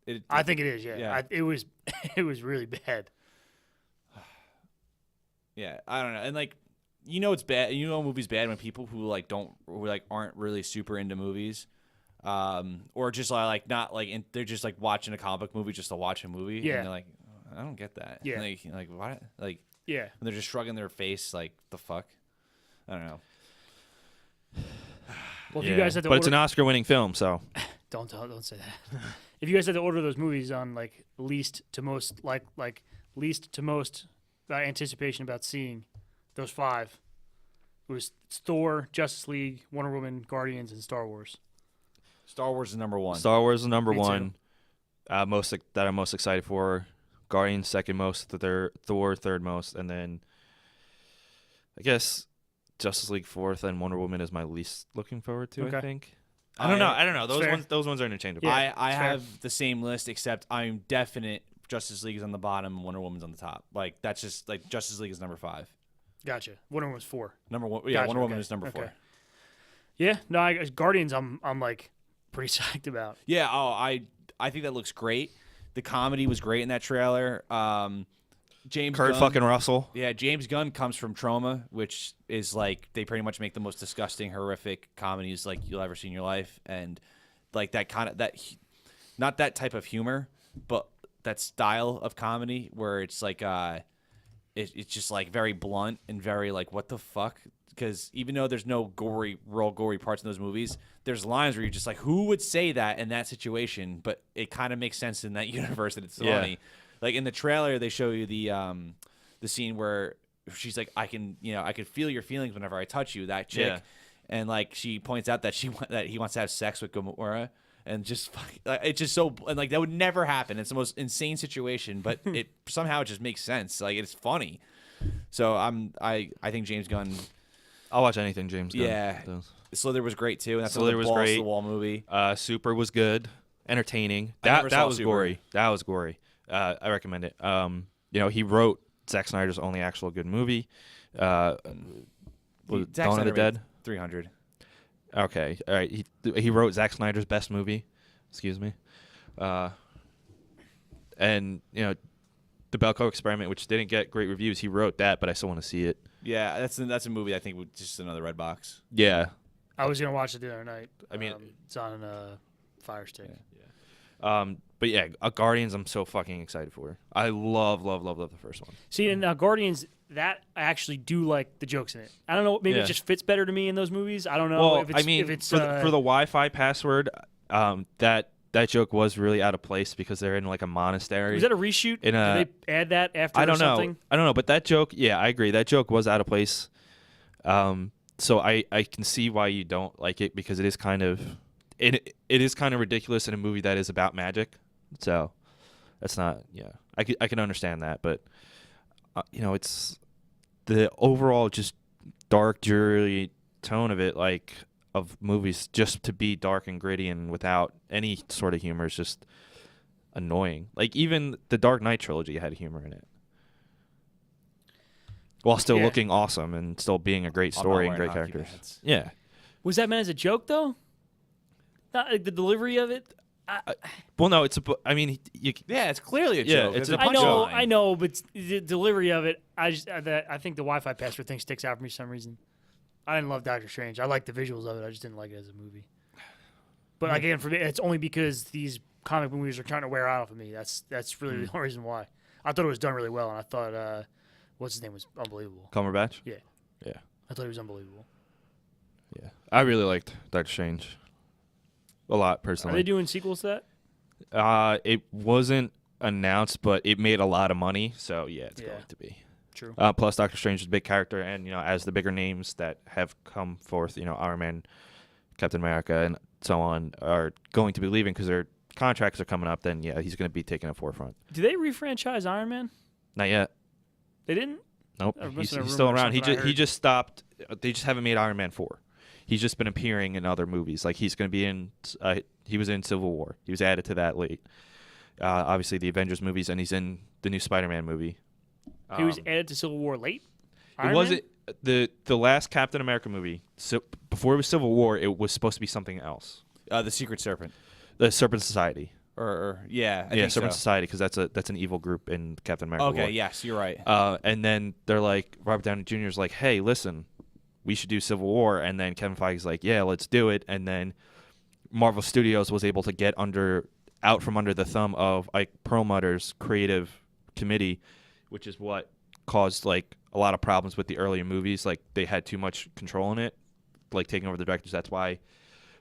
It- I think it is. Yeah. Yeah. It was. It was really bad. Yeah, I don't know. And like, it's bad. A movie's bad when people who aren't really super into movies, or just like not like they're just like watching a comic book movie just to watch a movie. Yeah. And they're like, I don't get that. Yeah. Like what? Like Yeah. and they're just shrugging their face like the fuck. I don't know. Well, if you guys had to but order, it's an Oscar-winning film, so don't say that. If you guys had to order those movies on like least to most least to most anticipation about seeing those 5, it was Thor, Justice League, Wonder Woman, Guardians, and Star Wars. Star Wars is number 1. Star Wars is number Me too. 1. That I'm most excited for. Guardians second most. Thor third most, and then I guess Justice League fourth, and Wonder Woman is my least looking forward to. Okay. I think. I don't know. Fair. Those ones are interchangeable. Yeah, I fair. have the same list, except I'm definite Justice League is on the bottom, Wonder Woman's on the top. Like that's just like Justice League is number 5. Gotcha. Wonder Woman was 4. Number 1, yeah. Gotcha, Wonder Woman okay, is number 4. okay. Yeah, no, Guardians. I'm like pretty psyched about. Yeah. Oh, I think that looks great. The comedy was great in that trailer. James Kurt Gunn, fucking Russell. Yeah, James Gunn comes from Trauma, which is like they pretty much make the most disgusting, horrific comedies like you'll ever see in your life, and like that kind of not that type of humor, but that style of comedy where it's like it's just like very blunt and very like what the fuck. Because even though there's no real gory parts in those movies, there's lines where you're just like, who would say that in that situation? But it kind of makes sense in that universe, and it's funny. Like in the trailer, they show you the scene where she's like, I can feel your feelings whenever I touch you. That chick, and like she points out that he wants to have sex with Gamora, and just it's just so and like that would never happen. It's the most insane situation, but it somehow it just makes sense. Like it's funny. So I think James Gunn. I'll watch anything James Gunn does. Slither was great too, and that's Slither another was balls great. to the wall movie. Super was good, entertaining. I never That saw was Super. gory. That was gory. I recommend it. He wrote Zack Snyder's only actual good movie. Was it Zack Dawn of Snyder the Dead. made 300. Okay, all right. He wrote Zack Snyder's best movie. Excuse me. And the Belko Experiment, which didn't get great reviews, he wrote that, but I still want to see it. Yeah, that's a movie I think would just another red box. Yeah. I was gonna watch it the other night. I mean, it's on Fire Stick. But yeah, Guardians, I'm so fucking excited for. I love the first one. See, and Guardians, that I actually do like the jokes in it. I don't know, maybe it just fits better to me in those movies. I don't know. Well, if it's, I mean, if it's, for the Wi-Fi password, that joke was really out of place because they're in like a monastery. was that a reshoot? Did they add that after? I don't know. something? I don't know, but that joke, yeah, I agree. That joke was out of place. So I can see why you don't like it because it is kind of it is kind of ridiculous in a movie that is about magic. So that's not I can understand that, but it's the overall just dark, dreary tone of it, like of movies, just to be dark and gritty and without any sort of humor is just annoying. Like even the Dark Knight trilogy had humor in it. While still looking awesome and still being a great story and great characters. Pads. Yeah. Was that meant as a joke though? Not like the delivery of it. Well, no, it's Yeah, it's clearly a Yeah, joke. it's There's a I know, punchline. I know, but the delivery of it, I think the Wi-Fi password thing sticks out for me for some reason. I didn't love Doctor Strange. I like the visuals of it. I just didn't like it as a movie. But again, for me, it's only because these comic movies are trying to wear out of me. That's really the only reason why. I thought it was done really well, and I thought what's his name was unbelievable. Cumberbatch? Yeah. Yeah. I thought he was unbelievable. Yeah. I really liked Doctor Strange a lot, personally. Are they doing sequels to that? It wasn't announced, but it made a lot of money, so yeah, it's going to be. True. Plus, Doctor Strange is a big character, and as the bigger names that have come forth, Iron Man, Captain America, and so on, are going to be leaving because their contracts are coming up, then yeah, he's going to be taking a forefront. Do they refranchise Iron Man? Not yet. They didn't? Nope. That He's must have been a still rumor or around. something I He heard. just stopped. They just haven't made Iron Man 4. He's just been appearing in other movies. Like he's going to be in. He was in Civil War. He was added to that late. Obviously, the Avengers movies, and he's in the new Spider-Man movie. He was added to Civil War late? It wasn't the last Captain America movie. So before it was Civil War, it was supposed to be something else. The Secret Serpent. The Serpent Society. I think Serpent so. Society, because that's an evil group in Captain America. Okay, War. yes, you're right. And then they're like, Robert Downey Jr. is like, hey, listen, we should do Civil War. And then Kevin Feige's like, yeah, let's do it. And then Marvel Studios was able to get out from under the thumb of Ike Perlmutter's creative committee, which is what caused like a lot of problems with the earlier movies. Like they had too much control in it, like taking over the directors. That's why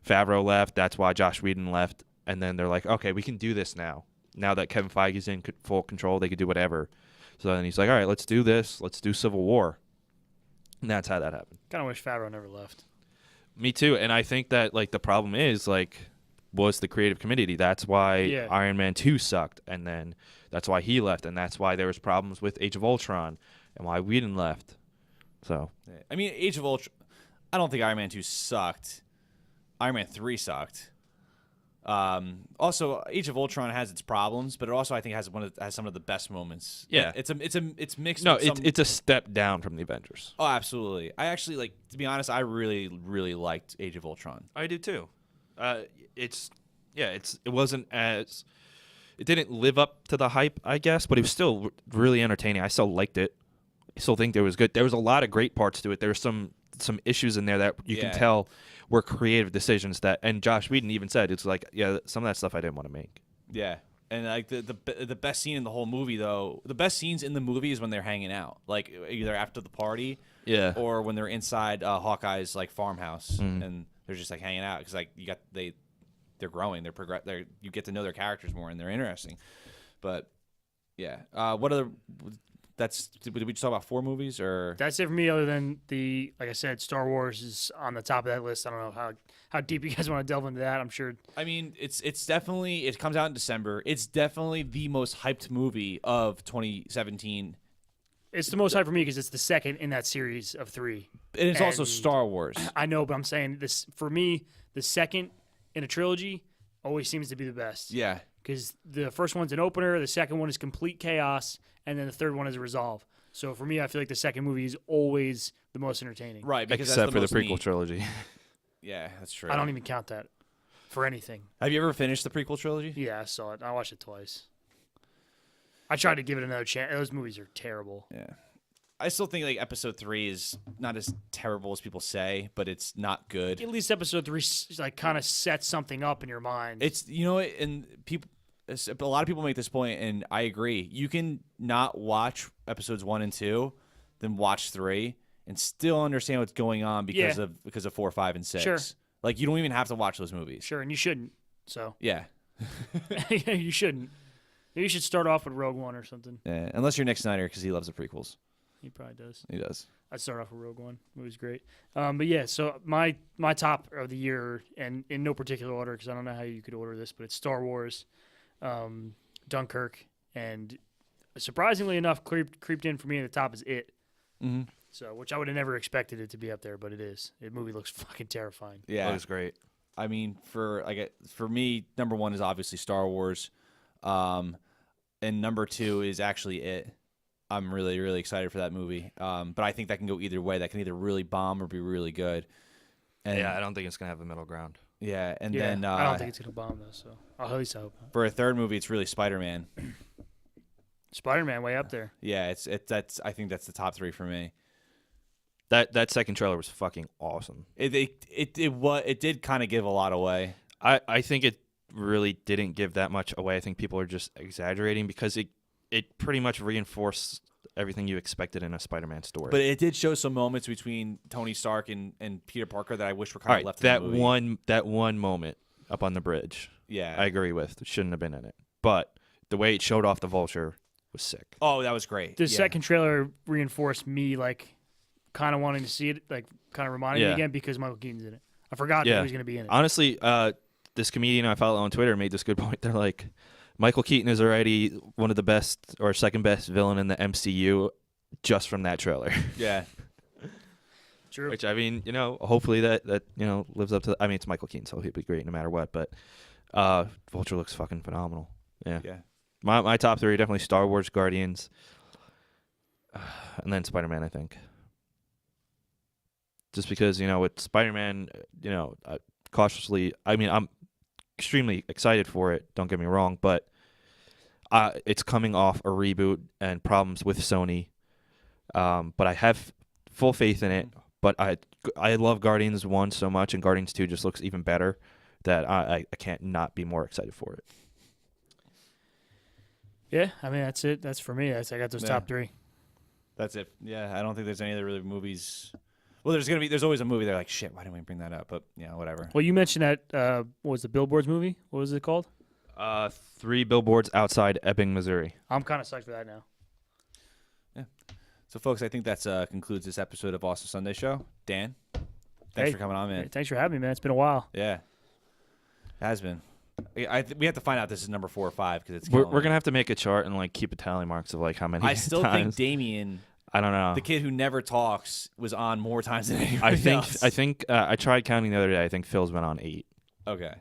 Favreau left. That's why Josh Whedon left. And then they're like, okay, we can do this now. Now that Kevin Feige's in full control, they could do whatever. So then he's like, all right, let's do this. Let's do Civil War. And that's how that happened. Kind of wish Favreau never left. Me too. And I think that like the problem is like was the creative committee. That's why Iron Man 2 sucked. And then that's why he left. And that's why there was problems with Age of Ultron and why Whedon left. So I mean, Age of Ultron, I don't think Iron Man 2 sucked. Iron Man 3 sucked. Also, Age of Ultron has its problems, but it also I think has some of the best moments. Yeah, it's mixed. No, with it's a step down from the Avengers. Oh, absolutely. I actually like to be honest. I really really liked Age of Ultron. I do too. It didn't live up to the hype, I guess, but it was still really entertaining. I still liked it. I still think it was good. There was a lot of great parts to it. There were some issues in there that you can tell were creative decisions and Josh Whedon even said it's like, yeah, some of that stuff I didn't want to make. Yeah. And like the best scene in the whole movie though, the best scenes in the movie is when they're hanging out, like either after the party, or when they're inside Hawkeye's like farmhouse and they're just like hanging out because like they're growing, you get to know their characters more and they're interesting. But yeah, what other? Did we just talk about 4 movies or? That's it for me. Other than like I said, Star Wars is on the top of that list. I don't know how deep you guys want to delve into that. I'm sure. I mean, it's definitely, it comes out in December. It's definitely the most hyped movie of 2017. It's the most hyped for me because it's the second in that series of 3. And it's also Star Wars. I know, but I'm saying this for me, the second in a trilogy always seems to be the best. Yeah. Because the first one's an opener, the second one is complete chaos, and then the third one is a resolve. So for me, I feel like the second movie is always the most entertaining. Right, because except for the prequel neat. trilogy. Yeah, that's true. I don't even count that for anything. Have you ever finished the prequel trilogy? Yeah, I saw it. I watched it twice. I tried to give it another chance. Those movies are terrible. Yeah. I still think like episode 3 is not as terrible as people say, but it's not good. At least episode 3 like kind of sets something up in your mind. It's and a lot of people make this point, and I agree. You can not watch episodes 1 and 2, then watch 3, and still understand what's going on because of 4, 5, and 6. Sure. Like you don't even have to watch those movies. Sure, and you shouldn't. So yeah, you shouldn't. Maybe you should start off with Rogue One or something. Yeah, unless you're Nick Snyder because he loves the prequels. He probably does. He does. I'd start off with Rogue One. It was great. But yeah, so my top of the year, and in no particular order because I don't know how you could order this, but it's Star Wars, Dunkirk, and surprisingly enough, creeped in for me at the top is It. Mm-hmm. So, which I would have never expected it to be up there, but it is. The movie looks fucking terrifying. Yeah, it was great. I mean, for me, number 1 is obviously Star Wars, and number 2 is actually It. I'm really, really excited for that movie. But I think that can go either way. That can either really bomb or be really good. And yeah, I don't think it's going to have a middle ground. Yeah, and then I don't think it's going to bomb, though, so at least I hope not. For a third movie, it's really Spider-Man. Spider-Man way up there. Yeah, I think that's the top 3 for me. That second trailer was fucking awesome. It did kind of give a lot away. I think it really didn't give that much away. I think people are just exaggerating because it pretty much reinforced everything you expected in a Spider-Man story. But it did show some moments between Tony Stark and Peter Parker that I wish were kind of left in the movie. That one moment up on the bridge. Yeah. I agree with. It shouldn't have been in it. But the way it showed off the Vulture was sick. Oh, that was great. The second trailer reinforced me like kind of wanting to see it, like kind of reminding me again because Michael Keaton's in it. I forgot that he was going to be in it. Honestly, this comedian I follow on Twitter made this good point. They're like, Michael Keaton is already one of the best or second best villain in the MCU just from that trailer. Yeah. True. Which, I mean, hopefully that lives up to... I mean, it's Michael Keaton, so he'll be great no matter what. But Vulture looks fucking phenomenal. Yeah. Yeah. My top 3 are definitely Star Wars, Guardians, and then Spider-Man, I think. Just because, with Spider-Man, cautiously... I mean, I'm extremely excited for it, don't get me wrong, but it's coming off a reboot and problems with Sony. But I have full faith in it. But I love Guardians 1 so much, and Guardians 2 just looks even better. that I can't not be more excited for it. Yeah, I mean that's it. That's for me. I got those top 3. That's it. Yeah, I don't think there's any other really movies. Well, there's always a movie. They're like, shit, why didn't we bring that up? But whatever. Well, you mentioned that what was the Billboards movie? What was it called? 3 Billboards Outside Ebbing, Missouri. I'm kind of psyched for that now. Yeah. So, folks, I think that concludes this episode of Awesome Sunday Show. Dan, thanks for coming on, man. Thanks for having me, man. It's been a while. Yeah, it has been. We have to find out this is number 4 or 5 because it's. We're gonna have to make a chart and like keep a tally marks of like how many. I still times. think Damien. I don't know. The kid who never talks was on more times than anybody else. I think I tried counting the other day. I think Phil's been on 8. Okay.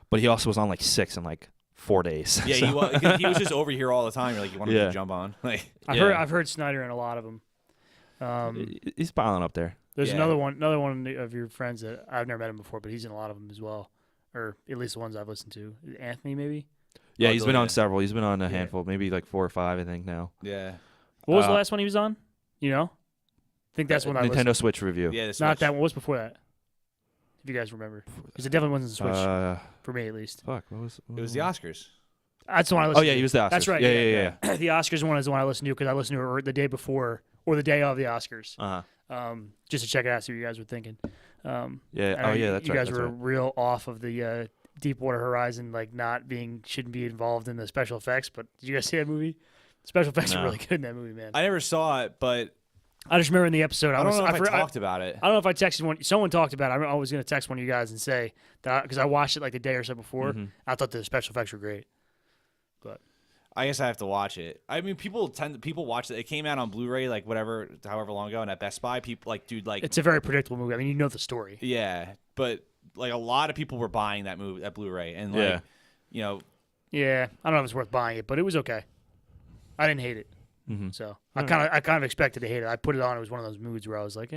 But he also was on like 6 in like 4 days. Yeah, so. he was just over here all the time. You're like, you want him to jump on? Like, I've heard Snyder in a lot of them. He's piling up there. There's another one of your friends that I've never met him before, but he's in a lot of them as well, or at least the ones I've listened to. Anthony, maybe. Yeah, he's been on several. He's been on a handful, maybe like 4 or 5, I think now. Yeah. What was the last one he was on? You know, I think that's when I Nintendo Switch review. Yeah, not that one. What was before that? If you guys remember, because it definitely wasn't the Switch for me at least. Fuck, what was? It was the Oscars. That's the one I listened to. Oh yeah, he was the Oscars. That's right. Yeah. The Oscars one is the one I listened to because I listened to it the day before or the day of the Oscars. Just to check it out, see what you guys were thinking. Yeah. Oh yeah, that's you right. guys were real off of the Deepwater Horizon, like shouldn't be involved in the special effects. But did you guys see that movie? Special effects are really good in that movie, man. I never saw it, but I just remember in the episode I don't know if I talked about it. I don't know if I texted one. Someone talked about it. I was going to text one of you guys and say that because I watched it like the day or so before. Mm-hmm. I thought the special effects were great. But I guess I have to watch it. I mean, people watch it. It came out on Blu-ray, like however long ago, and at Best Buy, people it's a very predictable movie. I mean, you know the story. Yeah, but like a lot of people were buying that Blu-ray, and like Yeah, I don't know if it's worth buying it, but it was okay. I didn't hate it. Mm-hmm. So I kind of expected to hate it. I put it on. It was one of those moods where I was like,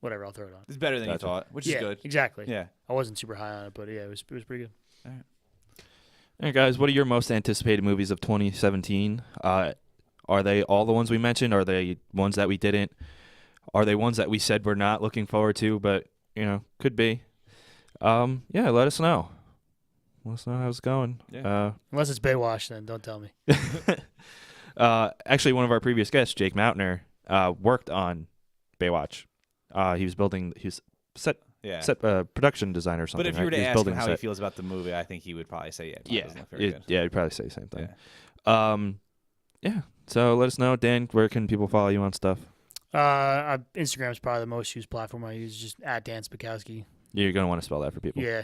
whatever, I'll throw it on. It's better than you thought, which is good. Exactly. Yeah, I wasn't super high on it, but yeah, it was pretty good. All right. All right, guys, what are your most anticipated movies of 2017? Are they all the ones we mentioned? Are they ones that we didn't? Are they ones that we said we're not looking forward to, but could be? Yeah, let us know. Let us know how it's going. Yeah. Unless it's Baywatch, then don't tell me. Actually, one of our previous guests, Jake Mautner, worked on Baywatch. He was set production designer or something. But if you were right? to ask him how he set. feels about the movie, I think he would probably say, yeah, good. He'd probably say the same thing. Yeah. Yeah. So let us know, Dan. Where can people follow you on stuff? Instagram is probably the most used platform I use. Just at Dan Szpakowski. You're gonna want to spell that for people. Yeah.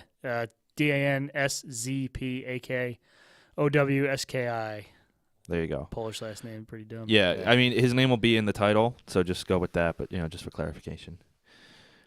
DANSZPAKOWSKI. There you go. Polish last name, pretty dumb. Yeah, I mean, his name will be in the title, so just go with that, but, just for clarification.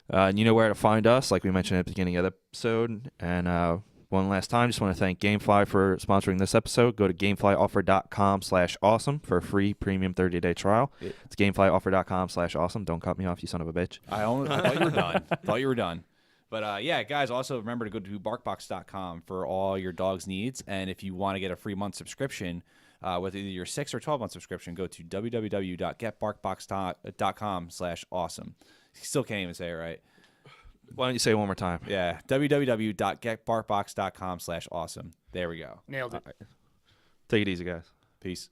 And you know where to find us, like we mentioned at the beginning of the episode. And one last time, just want to thank Gamefly for sponsoring this episode. Go to gameflyoffer.com/awesome for a free premium 30-day trial. Yeah. It's gameflyoffer.com/awesome. Don't cut me off, you son of a bitch. I thought you were done. Thought you were done. But, yeah, guys, also remember to go to barkbox.com for all your dog's needs. And if you want to get a free month subscription, with either your 6 or 12-month subscription, go to www.getbarkbox.com/awesome. Still can't even say it right. Why don't you say it one more time? Yeah, www.getbarkbox.com/awesome. There we go. Nailed it. Take it easy, guys. Peace.